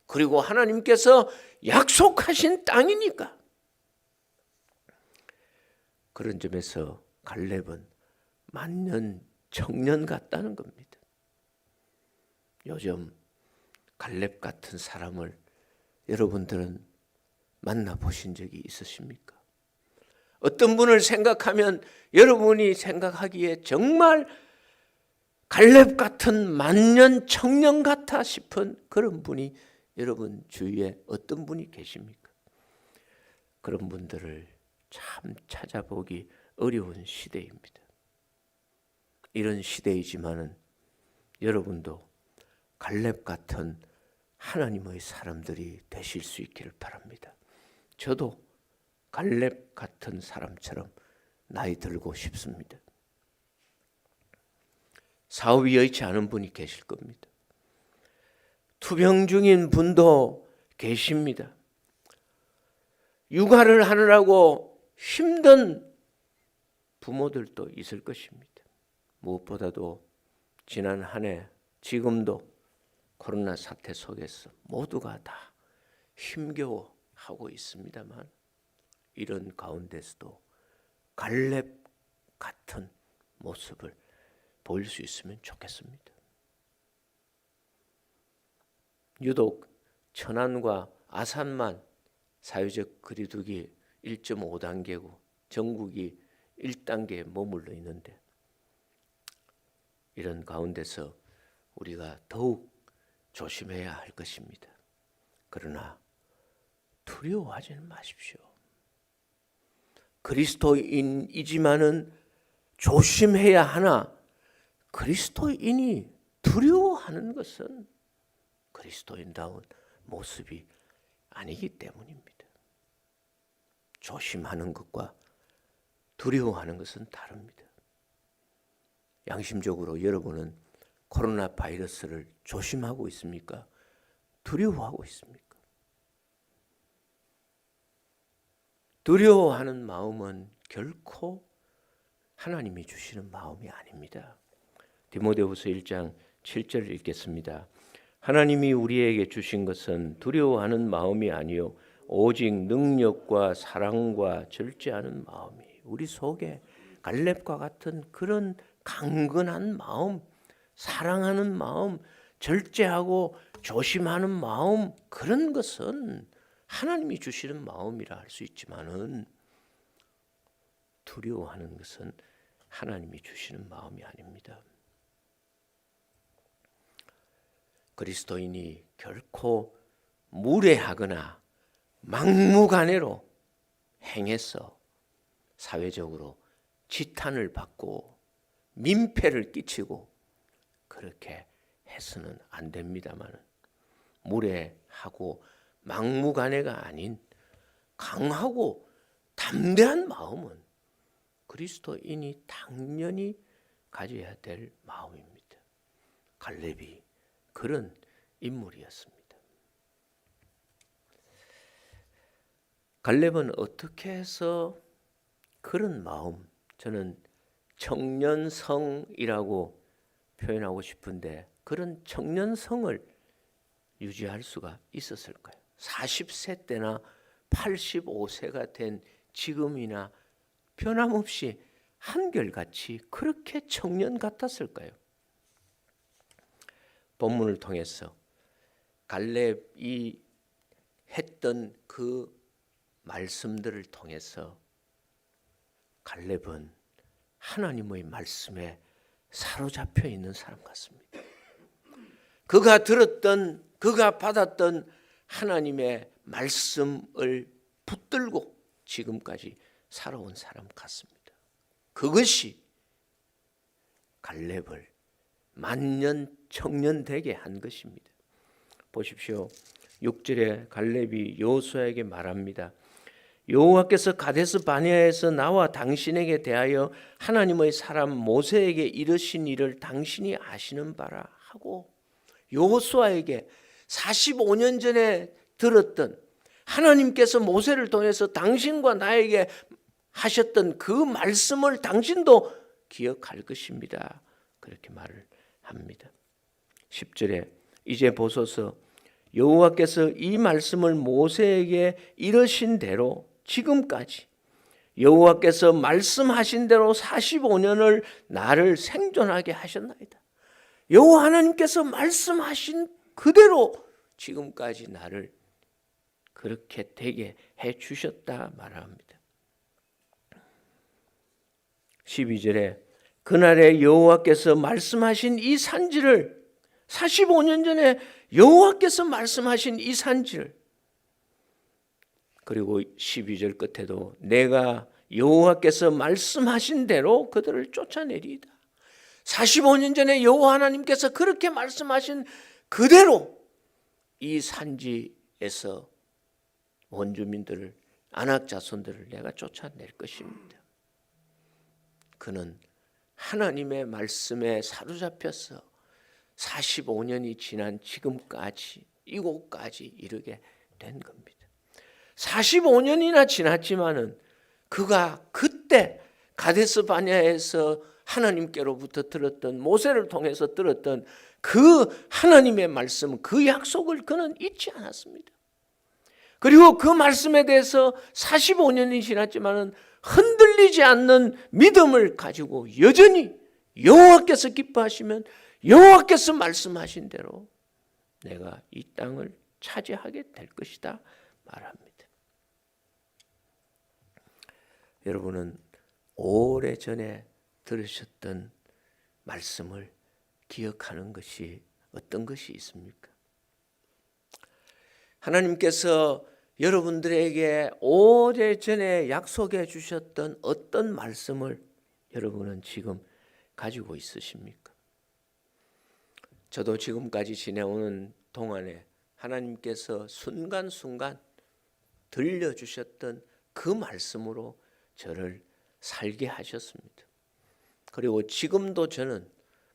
그리고 하나님께서 약속하신 땅이니까, 그런 점에서 갈렙은 만년 청년 같다는 겁니다. 요즘 갈렙 같은 사람을 여러분들은 만나보신 적이 있으십니까? 어떤 분을 생각하면 여러분이 생각하기에 정말 갈렙 같은 만년 청년 같아 싶은 그런 분이 여러분 주위에 어떤 분이 계십니까? 그런 분들을 참 찾아보기 어려운 시대입니다. 이런 시대이지만은 여러분도 갈렙 같은 하나님의 사람들이 되실 수 있기를 바랍니다. 저도 갈렙 같은 사람처럼 나이 들고 싶습니다. 사업이 여의치 않은 분이 계실 겁니다. 투병 중인 분도 계십니다. 육아를 하느라고 힘든 부모들도 있을 것입니다. 무엇보다도 지난 한 해, 지금도 코로나 사태 속에서 모두가 다 힘겨워하고 있습니다만, 이런 가운데서도 갈렙 같은 모습을 보일 수 있으면 좋겠습니다. 유독 천안과 아산만 사회적 거리두기 1.5단계고 전국이 1단계에 머물러 있는데, 이런 가운데서 우리가 더욱 조심해야 할 것입니다. 그러나 두려워하지는 마십시오. 그리스도인이지만은 조심해야 하나, 그리스도인이 두려워하는 것은 그리스도인다운 모습이 아니기 때문입니다. 조심하는 것과 두려워하는 것은 다릅니다. 양심적으로 여러분은 코로나 바이러스를 조심하고 있습니까? 두려워하고 있습니까? 두려워하는 마음은 결코 하나님이 주시는 마음이 아닙니다. 디모데후서 1장 7절을 읽겠습니다. 하나님이 우리에게 주신 것은 두려워하는 마음이 아니요 오직 능력과 사랑과 절제하는 마음이, 우리 속에 갈렙과 같은 그런 강건한 마음, 사랑하는 마음, 절제하고 조심하는 마음, 그런 것은 하나님이 주시는 마음이라 할 수 있지만은 두려워하는 것은 하나님이 주시는 마음이 아닙니다. 그리스도인이 결코 무례하거나 막무가내로 행해서 사회적으로 지탄을 받고 민폐를 끼치고 그렇게 해서는 안 됩니다만, 무례하고 막무가내가 아닌 강하고 담대한 마음은 그리스도인이 당연히 가져야 될 마음입니다. 갈렙이 그런 인물이었습니다. 갈렙은 어떻게 해서 그런 마음, 저는 청년성이라고 표현하고 싶은데, 그런 청년성을 유지할 수가 있었을까요? 40세 때나 85세가 된 지금이나 변함없이 한결같이 그렇게 청년 같았을까요? 본문을 통해서 갈렙이 했던 그 말씀들을 통해서 갈렙은 하나님의 말씀에 사로잡혀 있는 사람 같습니다. 그가 들었던, 그가 받았던 하나님의 말씀을 붙들고 지금까지 살아온 사람 같습니다. 그것이 갈렙을 만년 청년 되게 한 것입니다. 보십시오. 6절에 갈렙이 여호수아에게 말합니다. 여호와께서 가데스 바네아에서 나와 당신에게 대하여 하나님의 사람 모세에게 이르신 일을 당신이 아시는 바라 하고 여호수아에게 45년 전에 들었던 하나님께서 모세를 통해서 당신과 나에게 하셨던 그 말씀을 당신도 기억할 것입니다. 그렇게 말을 합니다. 10절에 이제 보소서 여호와께서 이 말씀을 모세에게 이르신 대로 지금까지 여호와께서 말씀하신 대로 45년을 나를 생존하게 하셨나이다. 여호와 하나님께서 말씀하신 그대로 지금까지 나를 그렇게 되게 해 주셨다 말합니다. 12절에 그날에 여호와께서 말씀하신 이 산지를 45년 전에 여호와께서 말씀하신 이 산지를 그리고 12절 끝에도 내가 여호와께서 말씀하신 대로 그들을 쫓아내리이다. 45년 전에 여호와 하나님께서 그렇게 말씀하신 그대로 이 산지에서 원주민들을 아낙 자손들을 내가 쫓아낼 것입니다. 그는 하나님의 말씀에 사로잡혀서 45년이 지난 지금까지 이곳까지 이르게 된 겁니다. 45년이나 지났지만은 그가 그때 가데스 바네아에서 하나님께로부터 들었던 모세를 통해서 들었던 그 하나님의 말씀, 그 약속을 그는 잊지 않았습니다. 그리고 그 말씀에 대해서 45년이 지났지만은 흔들리지 않는 믿음을 가지고 여전히 여호와께서 기뻐하시면 여호와께서 말씀하신 대로 내가 이 땅을 차지하게 될 것이다 말합니다. 여러분은 오래전에 들으셨던 말씀을 기억하는 것이 어떤 것이 있습니까? 하나님께서 여러분들에게 오래전에 약속해 주셨던 어떤 말씀을 여러분은 지금 가지고 있으십니까? 저도 지금까지 지내오는 동안에 하나님께서 순간순간 들려주셨던 그 말씀으로 저를 살게 하셨습니다. 그리고 지금도 저는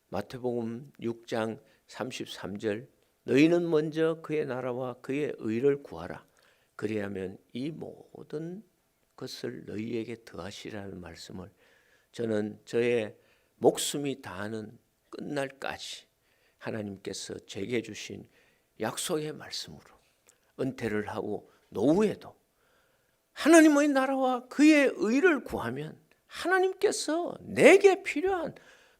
마태복음 6장 33절 너희는 먼저 그의 나라와 그의 의를 구하라. 그리하면 이 모든 것을 너희에게 더하시라는 말씀을 저는 저의 목숨이 다하는 끝날까지 하나님께서 제게 주신 약속의 말씀으로 은퇴를 하고 노후에도 하나님의 나라와 그의 의를 구하면 하나님께서 내게 필요한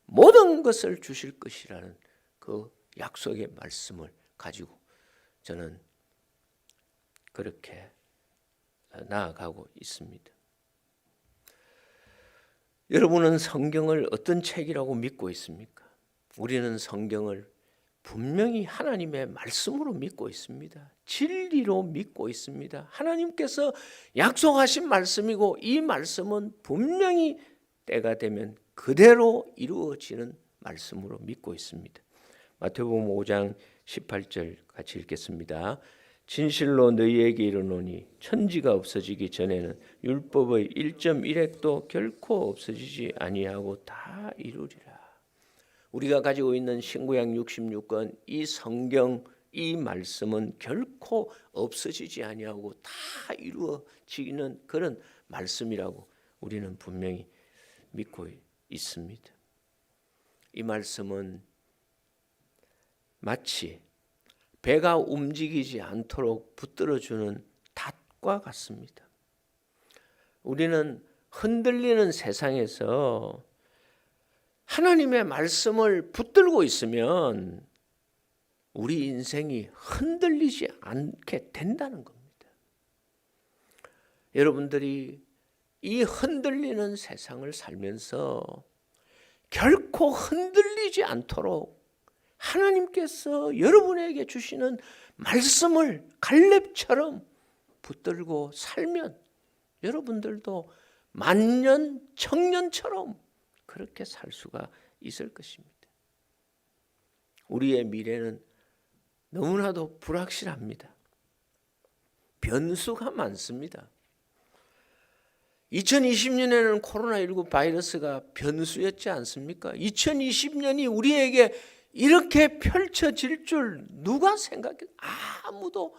모든 것을 주실 것이라는 그 약속의 말씀을 가지고 저는 그렇게 나아가고 있습니다. 여러분은 성경을 어떤 책이라고 믿고 있습니까? 우리는 성경을 분명히 하나님의 말씀으로 믿고 있습니다. 진리로 믿고 있습니다. 하나님께서 약속하신 말씀이고 이 말씀은 분명히 때가 되면 그대로 이루어지는 말씀으로 믿고 있습니다. 마태복음 5장 18절 같이 읽겠습니다. 진실로 너희에게 이르노니 천지가 없어지기 전에는 율법의 1.1획도 결코 없어지지 아니하고 다 이루리라. 우리가 가지고 있는 신구약 66권 이 성경 이 말씀은 결코 없어지지 아니하고 다 이루어지는 그런 말씀이라고 우리는 분명히 믿고 있습니다. 이 말씀은 마치 배가 움직이지 않도록 붙들어주는 닷과 같습니다. 우리는 흔들리는 세상에서 하나님의 말씀을 붙들고 있으면 우리 인생이 흔들리지 않게 된다는 겁니다. 여러분들이 이 흔들리는 세상을 살면서 결코 흔들리지 않도록 하나님께서 여러분에게 주시는 말씀을 갈렙처럼 붙들고 살면 여러분들도 만년 청년처럼 그렇게 살 수가 있을 것입니다. 우리의 미래는 너무나도 불확실합니다. 변수가 많습니다. 2020년에는 코로나19 바이러스가 변수였지 않습니까? 2020년이 우리에게 이렇게 펼쳐질 줄 누가 생각해? 아무도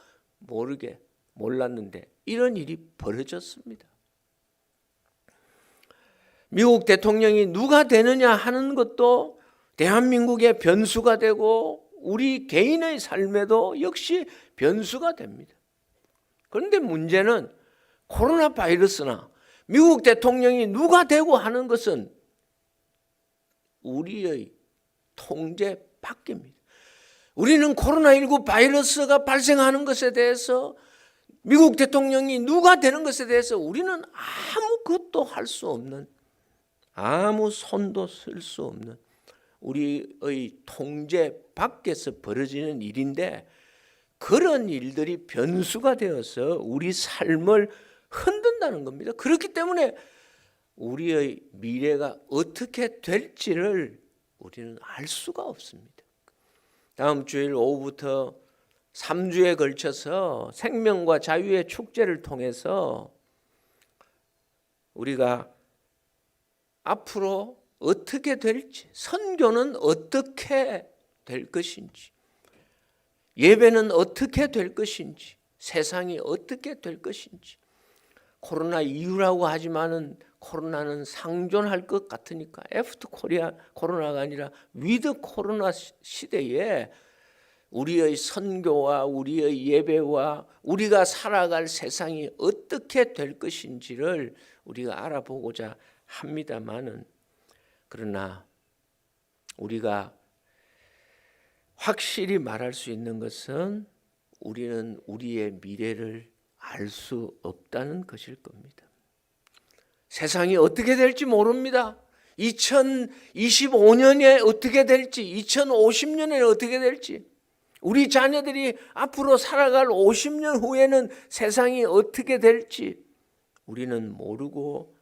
몰랐는데 이런 일이 벌어졌습니다. 미국 대통령이 누가 되느냐 하는 것도 대한민국의 변수가 되고 우리 개인의 삶에도 역시 변수가 됩니다. 그런데 문제는 코로나 바이러스나 미국 대통령이 누가 되고 하는 것은 우리의 통제 밖입니다. 우리는 코로나19 바이러스가 발생하는 것에 대해서 미국 대통령이 누가 되는 것에 대해서 우리는 아무것도 할 수 없는, 아무 손도 쓸 수 없는 우리의 통제 밖에서 벌어지는 일인데, 그런 일들이 변수가 되어서 우리 삶을 흔든다는 겁니다. 그렇기 때문에 우리의 미래가 어떻게 될지를 우리는 알 수가 없습니다. 다음 주일 오후부터 3주에 걸쳐서 생명과 자유의 축제를 통해서 우리가 앞으로 어떻게 될지, 선교는 어떻게 될 것인지, 예배는 어떻게 될 것인지, 세상이 어떻게 될 것인지, 코로나 이후라고 하지만은 코로나는 상존할 것 같으니까 애프터 코로나가 아니라 위드 코로나 시대에 우리의 선교와 우리의 예배와 우리가 살아갈 세상이 어떻게 될 것인지를 우리가 알아보고자 합니다마는, 그러나 우리가 확실히 말할 수 있는 것은 우리는 우리의 미래를 알 수 없다는 것일 겁니다. 세상이 어떻게 될지 모릅니다. 2025년에 어떻게 될지, 2050년에 어떻게 될지, 우리 자녀들이 앞으로 살아갈 50년 후에는 세상이 어떻게 될지 우리는 모르고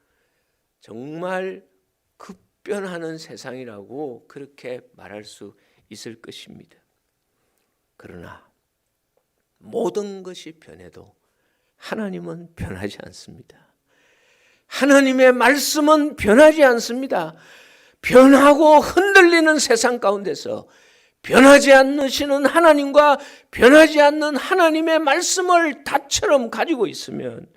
정말 급변하는 세상이라고 그렇게 말할 수 있을 것입니다. 그러나 모든 것이 변해도 하나님은 변하지 않습니다. 하나님의 말씀은 변하지 않습니다. 변하고 흔들리는 세상 가운데서 변하지 않으시는 하나님과 변하지 않는 하나님의 말씀을 다처럼 가지고 있으면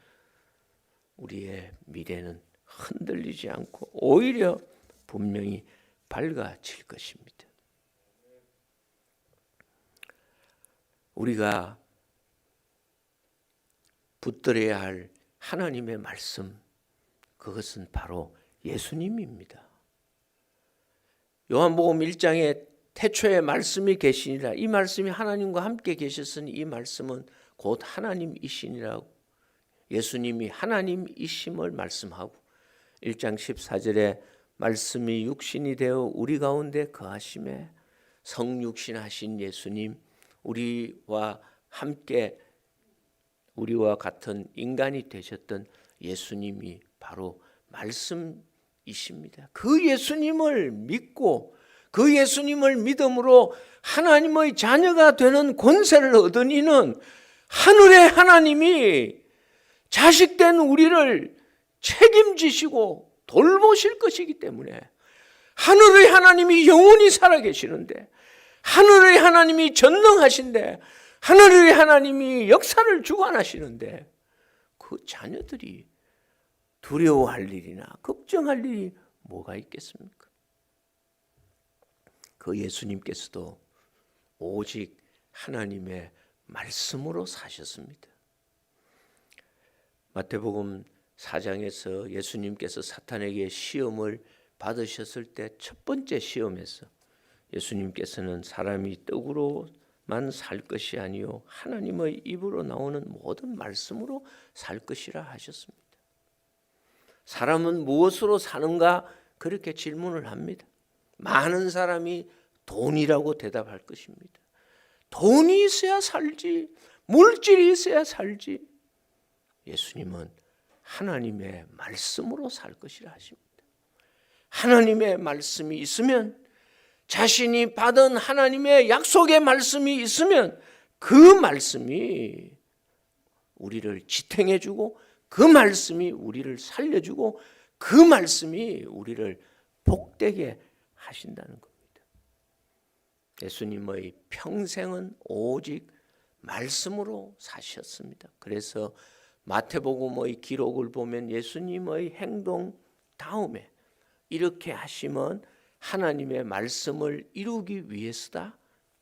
우리의 미래는 흔들리지 않고 오히려 분명히 밝아질 것입니다. 우리가 붙들어야 할 하나님의 말씀, 그것은 바로 예수님입니다. 요한복음 1장에 태초에 말씀이 계시니라, 이 말씀이 하나님과 함께 계셨으니 이 말씀은 곧 하나님이시니라고 예수님이 하나님이심을 말씀하고, 1장 14절에 말씀이 육신이 되어 우리 가운데 거하심에 성육신하신 예수님, 우리와 함께 우리와 같은 인간이 되셨던 예수님이 바로 말씀이십니다. 그 예수님을 믿고 그 예수님을 믿음으로 하나님의 자녀가 되는 권세를 얻은 이는 하늘의 하나님이 자식된 우리를 책임지시고 돌보실 것이기 때문에, 하늘의 하나님이 영원히 살아계시는데, 하늘의 하나님이 전능하신데, 하늘의 하나님이 역사를 주관하시는데 그 자녀들이 두려워할 일이나 걱정할 일이 뭐가 있겠습니까? 그 예수님께서도 오직 하나님의 말씀으로 사셨습니다. 마태복음 4장에서 예수님께서 사탄에게 시험을 받으셨을 때 첫 번째 시험에서 예수님께서는 사람이 떡으로만 살 것이 아니요 하나님의 입으로 나오는 모든 말씀으로 살 것이라 하셨습니다. 사람은 무엇으로 사는가 그렇게 질문을 합니다. 많은 사람이 돈이라고 대답할 것입니다. 돈이 있어야 살지, 물질이 있어야 살지. 예수님은 하나님의 말씀으로 살 것이라 하십니다. 하나님의 말씀이 있으면, 자신이 받은 하나님의 약속의 말씀이 있으면 그 말씀이 우리를 지탱해 주고, 그 말씀이 우리를 살려주고, 그 말씀이 우리를 복되게 하신다는 겁니다. 예수님의 평생은 오직 말씀으로 사셨습니다. 그래서 마태복음의 기록을 보면 예수님의 행동 다음에 이렇게 하시면 하나님의 말씀을 이루기 위해서다,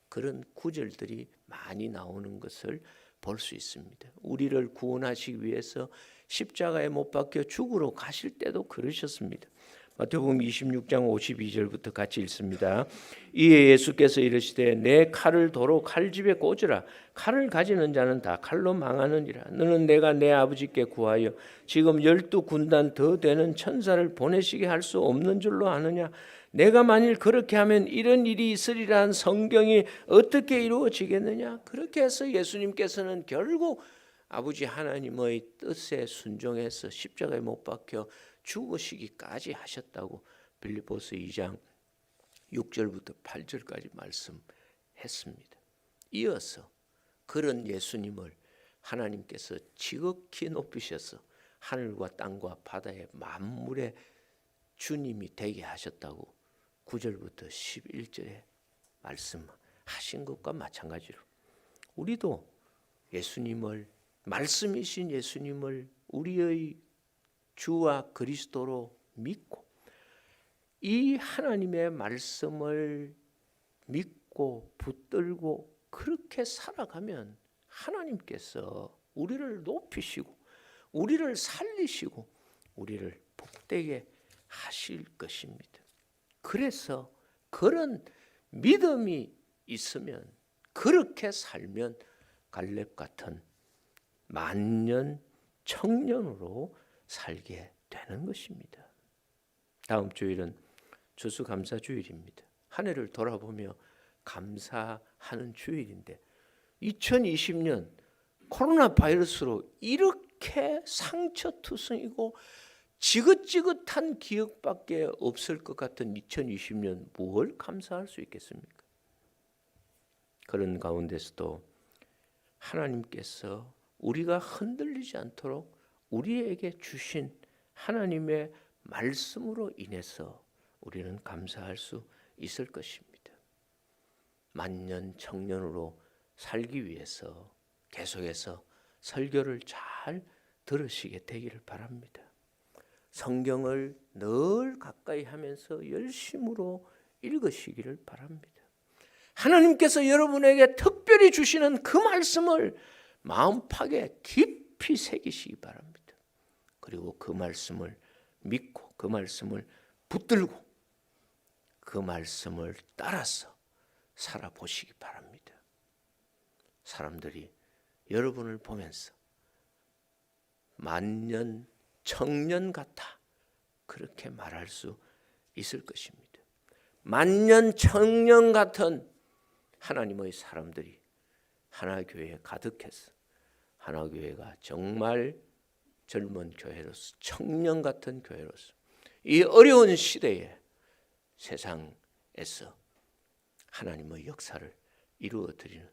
그런 구절들이 많이 나오는 것을 볼 수 있습니다. 우리를 구원하시기 위해서 십자가에 못 박혀 죽으러 가실 때도 그러셨습니다. 마태복음 26장 52절부터 같이 읽습니다. 이에 예수께서 이르시되 내 칼을 도로 칼집에 꽂으라. 칼을 가지는 자는 다 칼로 망하느니라. 너는 내가 내 아버지께 구하여 지금 12군단 더 되는 천사를 보내시게 할 수 없는 줄로 아느냐. 내가 만일 그렇게 하면 이런 일이 있으리라 한 성경이 어떻게 이루어지겠느냐. 그렇게 해서 예수님께서는 결국 아버지 하나님의 뜻에 순종해서 십자가에 못 박혀 죽으시기까지 하셨다고 빌립보서 2장 6절부터 8절까지 말씀했습니다. 이어서 그런 예수님을 하나님께서 지극히 높이셔서 하늘과 땅과 바다의 만물의 주님이 되게 하셨다고 9절부터 11절에 말씀하신 것과 마찬가지로 우리도 예수님을, 말씀이신 예수님을 우리의 주와 그리스도로 믿고 이 하나님의 말씀을 믿고 붙들고 그렇게 살아가면 하나님께서 우리를 높이시고 우리를 살리시고 우리를 복되게 하실 것입니다. 그래서 그런 믿음이 있으면, 그렇게 살면 갈렙 같은 만년 청년으로 살게 되는 것입니다. 다음 주일은 추수감사주일입니다. 한 해를 돌아보며 감사하는 주일인데 2020년 코로나 바이러스로 이렇게 상처투성이고 지긋지긋한 기억밖에 없을 것 같은 2020년 무엇을 감사할 수 있겠습니까? 그런 가운데서도 하나님께서 우리가 흔들리지 않도록 우리에게 주신 하나님의 말씀으로 인해서 우리는 감사할 수 있을 것입니다. 만년 청년으로 살기 위해서 계속해서 설교를 잘 들으시게 되기를 바랍니다. 성경을 늘 가까이 하면서 열심으로 읽으시기를 바랍니다. 하나님께서 여러분에게 특별히 주시는 그 말씀을 마음팍에 깊이 새기시기 바랍니다. 그리고 그 말씀을 믿고 그 말씀을 붙들고 그 말씀을 따라서 살아보시기 바랍니다. 사람들이 여러분을 보면서 만년 청년 같아 그렇게 말할 수 있을 것입니다. 만년 청년 같은 하나님의 사람들이 하나교회에 가득해서 하나교회가 정말 젊은 교회로서, 청년 같은 교회로서 이 어려운 시대에 세상에서 하나님의 역사를 이루어드리는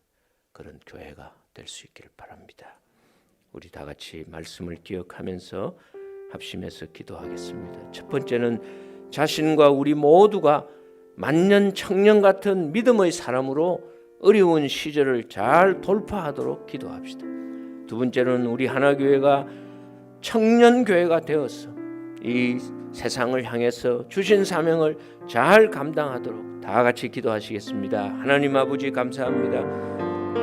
그런 교회가 될 수 있기를 바랍니다. 우리 다 같이 말씀을 기억하면서 합심해서 기도하겠습니다. 첫 번째는 자신과 우리 모두가 만년 청년 같은 믿음의 사람으로 어려운 시절을 잘 돌파하도록 기도합시다. 두 번째는 우리 하나교회가 청년교회가 되어서 이 세상을 향해서 주신 사명을 잘 감당하도록 다 같이 기도하시겠습니다. 하나님 아버지 감사합니다.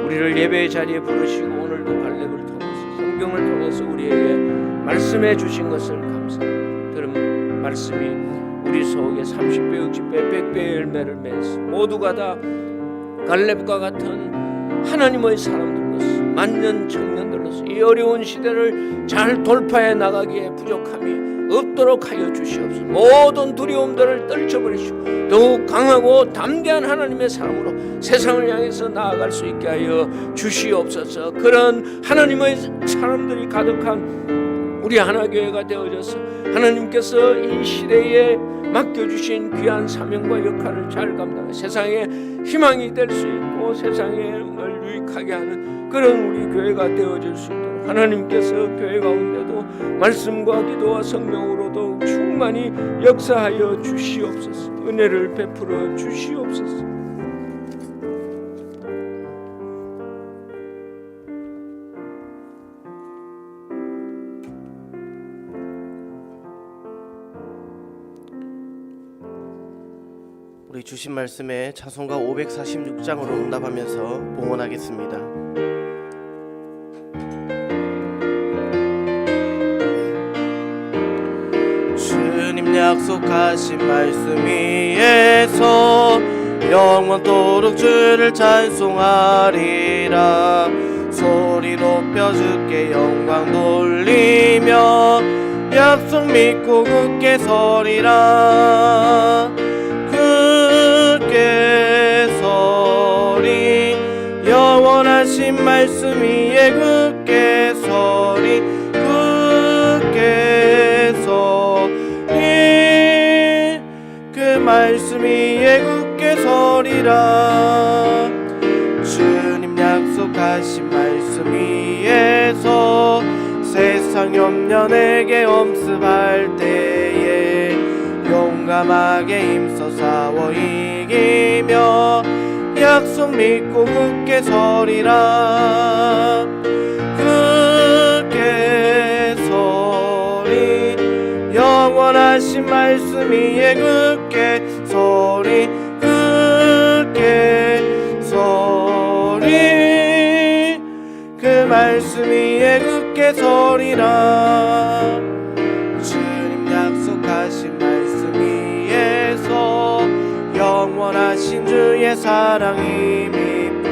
우리를 예배의 자리에 부르시고 오늘도 갈렙을 통해서 성경을 통해서 우리에게 말씀해 주신 것을 감사합니다. 들은 말씀이 우리 속에 30배, 60배, 100배의 열매를 맺어서 모두가 다 갈렙과 같은 하나님의 사람들로서 만년 청년들로서 이 어려운 시대를 잘 돌파해 나가기에 부족함이 없도록 하여 주시옵소서. 모든 두려움들을 떨쳐버리시고 더욱 강하고 담대한 하나님의 사람으로 세상을 향해서 나아갈 수 있게 하여 주시옵소서. 그런 하나님의 사람들이 가득한 우리 하나교회가 되어져서 하나님께서 이 시대에 맡겨주신 귀한 사명과 역할을 잘 감당해 세상에 희망이 될 수 있고 세상에 늘 유익하게 하는 그런 우리 교회가 되어질 수 있도록 하나님께서 교회 가운데도 말씀과 기도와 성령으로도 충만히 역사하여 주시옵소서. 은혜를 베풀어 주시옵소서. 우리 주신 말씀에 찬송가 546장으로 응답하면서 봉헌하겠습니다. 주님 약속하신 말씀 위에서 영원토록 주를 찬송하리라. 소리 높여 주께 영광 돌리며 약속 믿고 굳게 서리라. 굳게 서리 영원하신 말씀 위에 굳게 서리 굳게 서리 그 말씀 위에 굳게 서리라. 주님 약속하신 말씀 위에서 세상 염려 내게 엄습할 때에 용감하게 힘써 싸워 이기며 약속 믿고 굳게 서리라. 굳게 서리 영원하신 말씀 위에 굳게 서리 굳게 서리 그 말씀 위에 굳게 서리라. 주님 약속하신 말씀 위에서 영원하신 주의 사랑이 믿고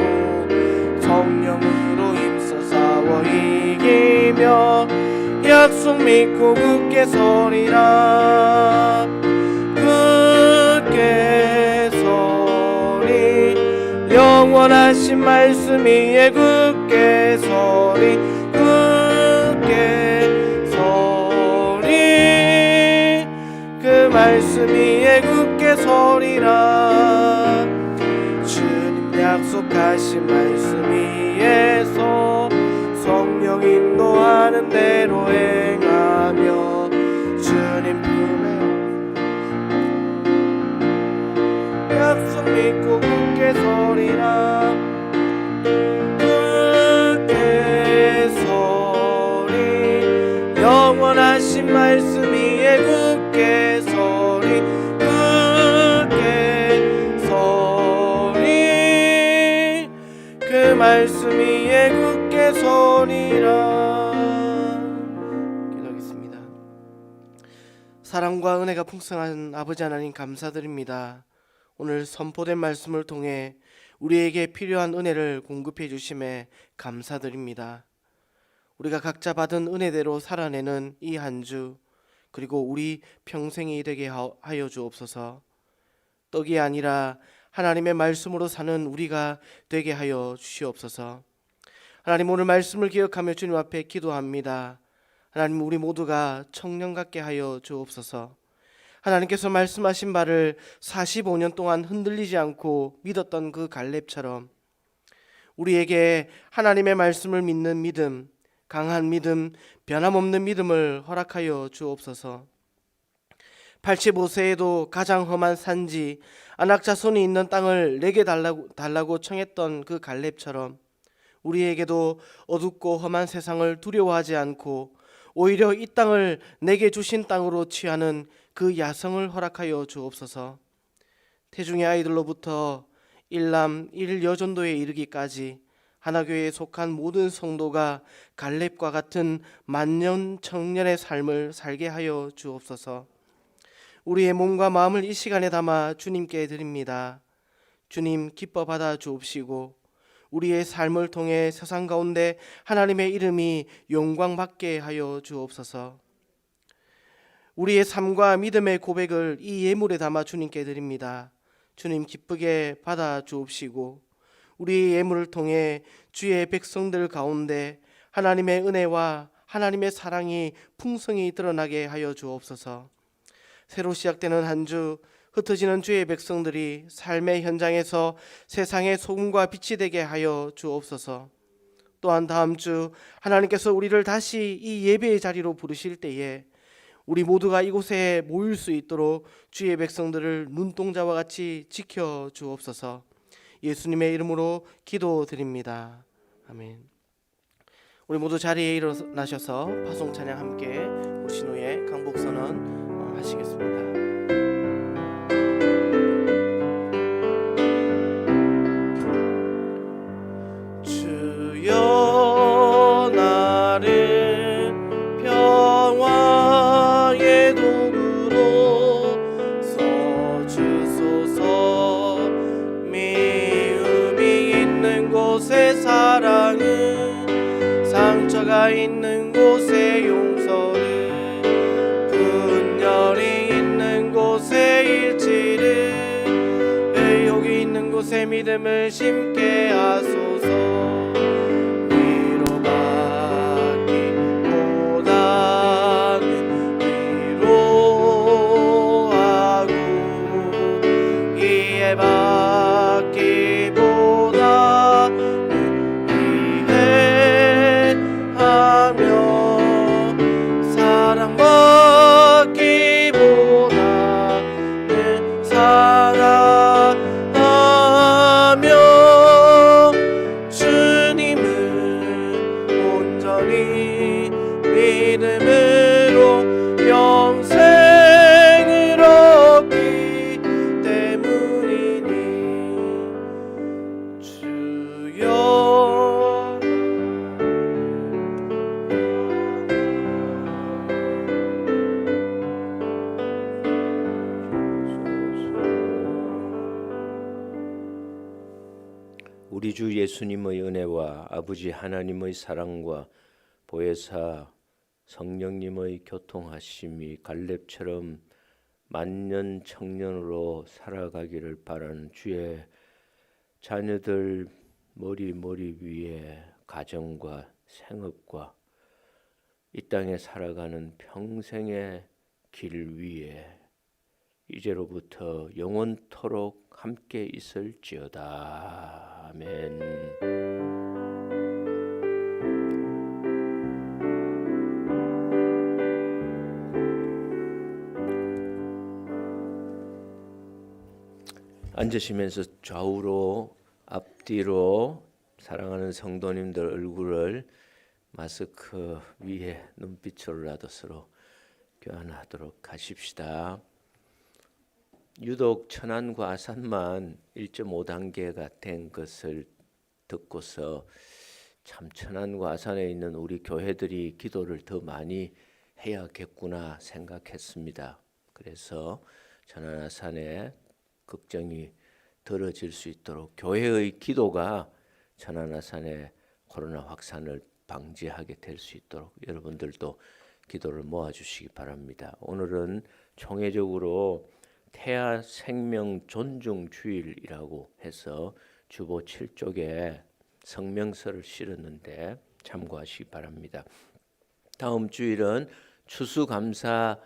성령으로 힘써 싸워 이기며 약속 믿고 굳게 서리라. 굳게 서리 영원하신 말씀 위에 굳게 서리 굳게 서리 그 말씀 위에 굳게 서리라. 주님 약속하신 말씀 위에서 성령 인도하는 대로 행하며 주님 품에 약속 믿고 굳게 서리라. 굳게 서리 영원하신 말씀 위에 굳게 서리 굳게 서리 그 말씀 위에 굳게 서리라. 기도하겠습니다. 사랑과 은혜가 풍성한 아버지 하나님 감사드립니다. 오늘 선포된 말씀을 통해 우리에게 필요한 은혜를 공급해 주심에 감사드립니다. 우리가 각자 받은 은혜대로 살아내는 이 한 주 그리고 우리 평생이 되게 하여 주옵소서. 떡이 아니라 하나님의 말씀으로 사는 우리가 되게 하여 주시옵소서. 하나님 오늘 말씀을 기억하며 주님 앞에 기도합니다. 하나님 우리 모두가 청년 같게 하여 주옵소서. 하나님께서 말씀하신 바를 45년 동안 흔들리지 않고 믿었던 그 갈렙처럼 우리에게 하나님의 말씀을 믿는 믿음, 강한 믿음, 변함없는 믿음을 허락하여 주옵소서. 85세에도 가장 험한 산지 안악자손이 있는 땅을 내게 달라고 청했던 그 갈렙처럼 우리에게도 어둡고 험한 세상을 두려워하지 않고 오히려 이 땅을 내게 주신 땅으로 취하는 그 야성을 허락하여 주옵소서. 태중의 아이들로부터 일남 일여전도에 이르기까지 하나교회에 속한 모든 성도가 갈렙과 같은 만년 청년의 삶을 살게 하여 주옵소서. 우리의 몸과 마음을 이 시간에 담아 주님께 드립니다. 주님 기뻐 받아 주옵시고 우리의 삶을 통해 세상 가운데 하나님의 이름이 영광받게 하여 주옵소서. 우리의 삶과 믿음의 고백을 이 예물에 담아 주님께 드립니다. 주님 기쁘게 받아 주옵시고 우리의 예물을 통해 주의 백성들 가운데 하나님의 은혜와 하나님의 사랑이 풍성히 드러나게 하여 주옵소서. 새로 시작되는 한 주, 흩어지는 주의 백성들이 삶의 현장에서 세상의 소금과 빛이 되게 하여 주옵소서. 또한 다음 주 하나님께서 우리를 다시 이 예배의 자리로 부르실 때에 우리 모두가 이곳에 모일 수 있도록 주의 백성들을 눈동자와 같이 지켜 주옵소서. 예수님의 이름으로 기도드립니다. 아멘. 우리 모두 자리에 일어나셔서 파송 찬양 함께 부르신 후에 강복 선언 하시겠습니다. 주여 나를 평화의 도구로 써주소서. 미움이 있는 곳에 사랑을, 상처가 있는 곳에 용서를, 분열이 있는 곳에 일치를, 의욕이 있는 곳에 믿음을 심게 하소서. 믿음으로 영생을 얻기 때문이니 주여. 우리 주 예수님의 은혜와 아버지 하나님의 사랑과 보혜사 성령님의 교통하심이 갈렙처럼 만년 청년으로 살아가기를 바라는 주의 자녀들 머리 위에 가정과 생업과 이 땅에 살아가는 평생의 길 위에 이제로부터 영원토록 함께 있을지어다. 아멘. 앉으시면서 좌우로 앞뒤로 사랑하는 성도님들 얼굴을 마스크 위에 눈빛으로라도 서로 교환하도록 하십시다. 유독 천안과 아산만 1.5단계가 된 것을 듣고서 참 천안과 아산에 있는 우리 교회들이 기도를 더 많이 해야겠구나 생각했습니다. 그래서 천안 아산에 걱정이 덜어질 수 있도록 교회의 기도가 천안 아산의 코로나 확산을 방지하게 될 수 있도록 여러분들도 기도를 모아주시기 바랍니다. 오늘은 총회적으로 태아 생명 존중 주일이라고 해서 주보 7쪽에 성명서를 실었는데 참고하시기 바랍니다. 다음 주일은 추수감사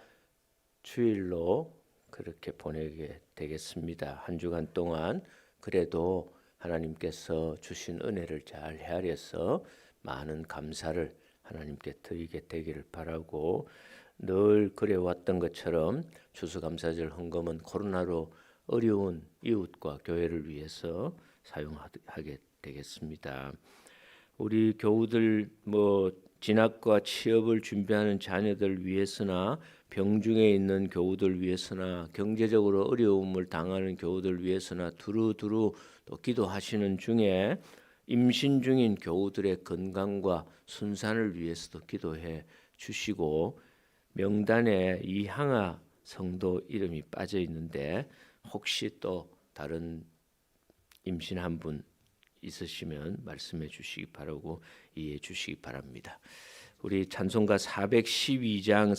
주일로 그렇게 보내게 되겠습니다. 한 주간 동안 그래도 하나님께서 주신 은혜를 잘 헤아려서 많은 감사를 하나님께 드리게 되기를 바라고, 늘 그래왔던 것처럼 추수감사절 헌금은 코로나로 어려운 이웃과 교회를 위해서 사용하게 되겠습니다. 우리 교우들 진학과 취업을 준비하는 자녀들 위해서나 병중에 있는 교우들 위해서나 경제적으로 어려움을 당하는 교우들 위해서나 두루두루 또 기도하시는 중에 임신 중인 교우들의 건강과 순산을 위해서도 기도해 주시고, 명단에 이항아 성도 이름이 빠져 있는데 혹시 또 다른 임신한 분 있으시면 말씀해 주시기 바라고 이해해 주시기 바랍니다. 우리 찬송가 412장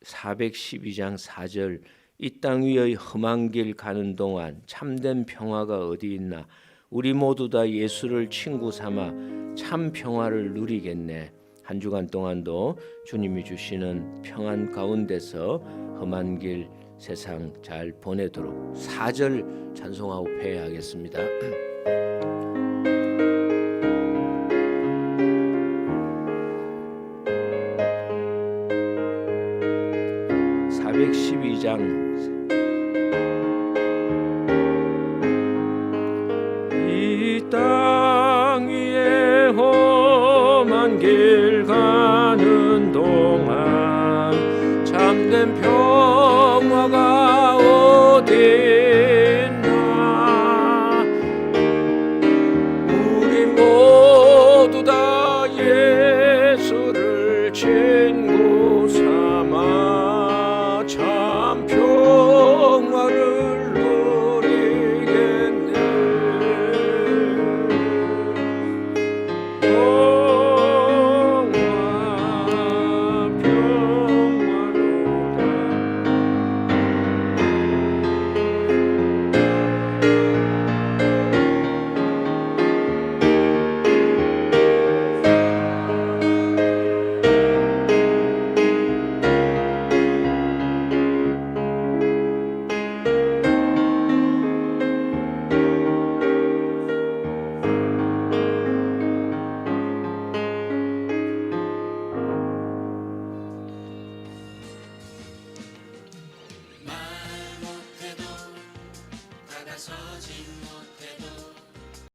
412장 4절 이 땅 위의 험한 길 가는 동안 참된 평화가 어디 있나, 우리 모두 다 예수를 친구 삼아 참 평화를 누리겠네. 한 주간 동안도 주님이 주시는 평안 가운데서 험한 길 세상 잘 보내도록 4절 찬송하고 회개하겠습니다. 412장 이 땅 위에 험한 길 가는 동안 참된 평화가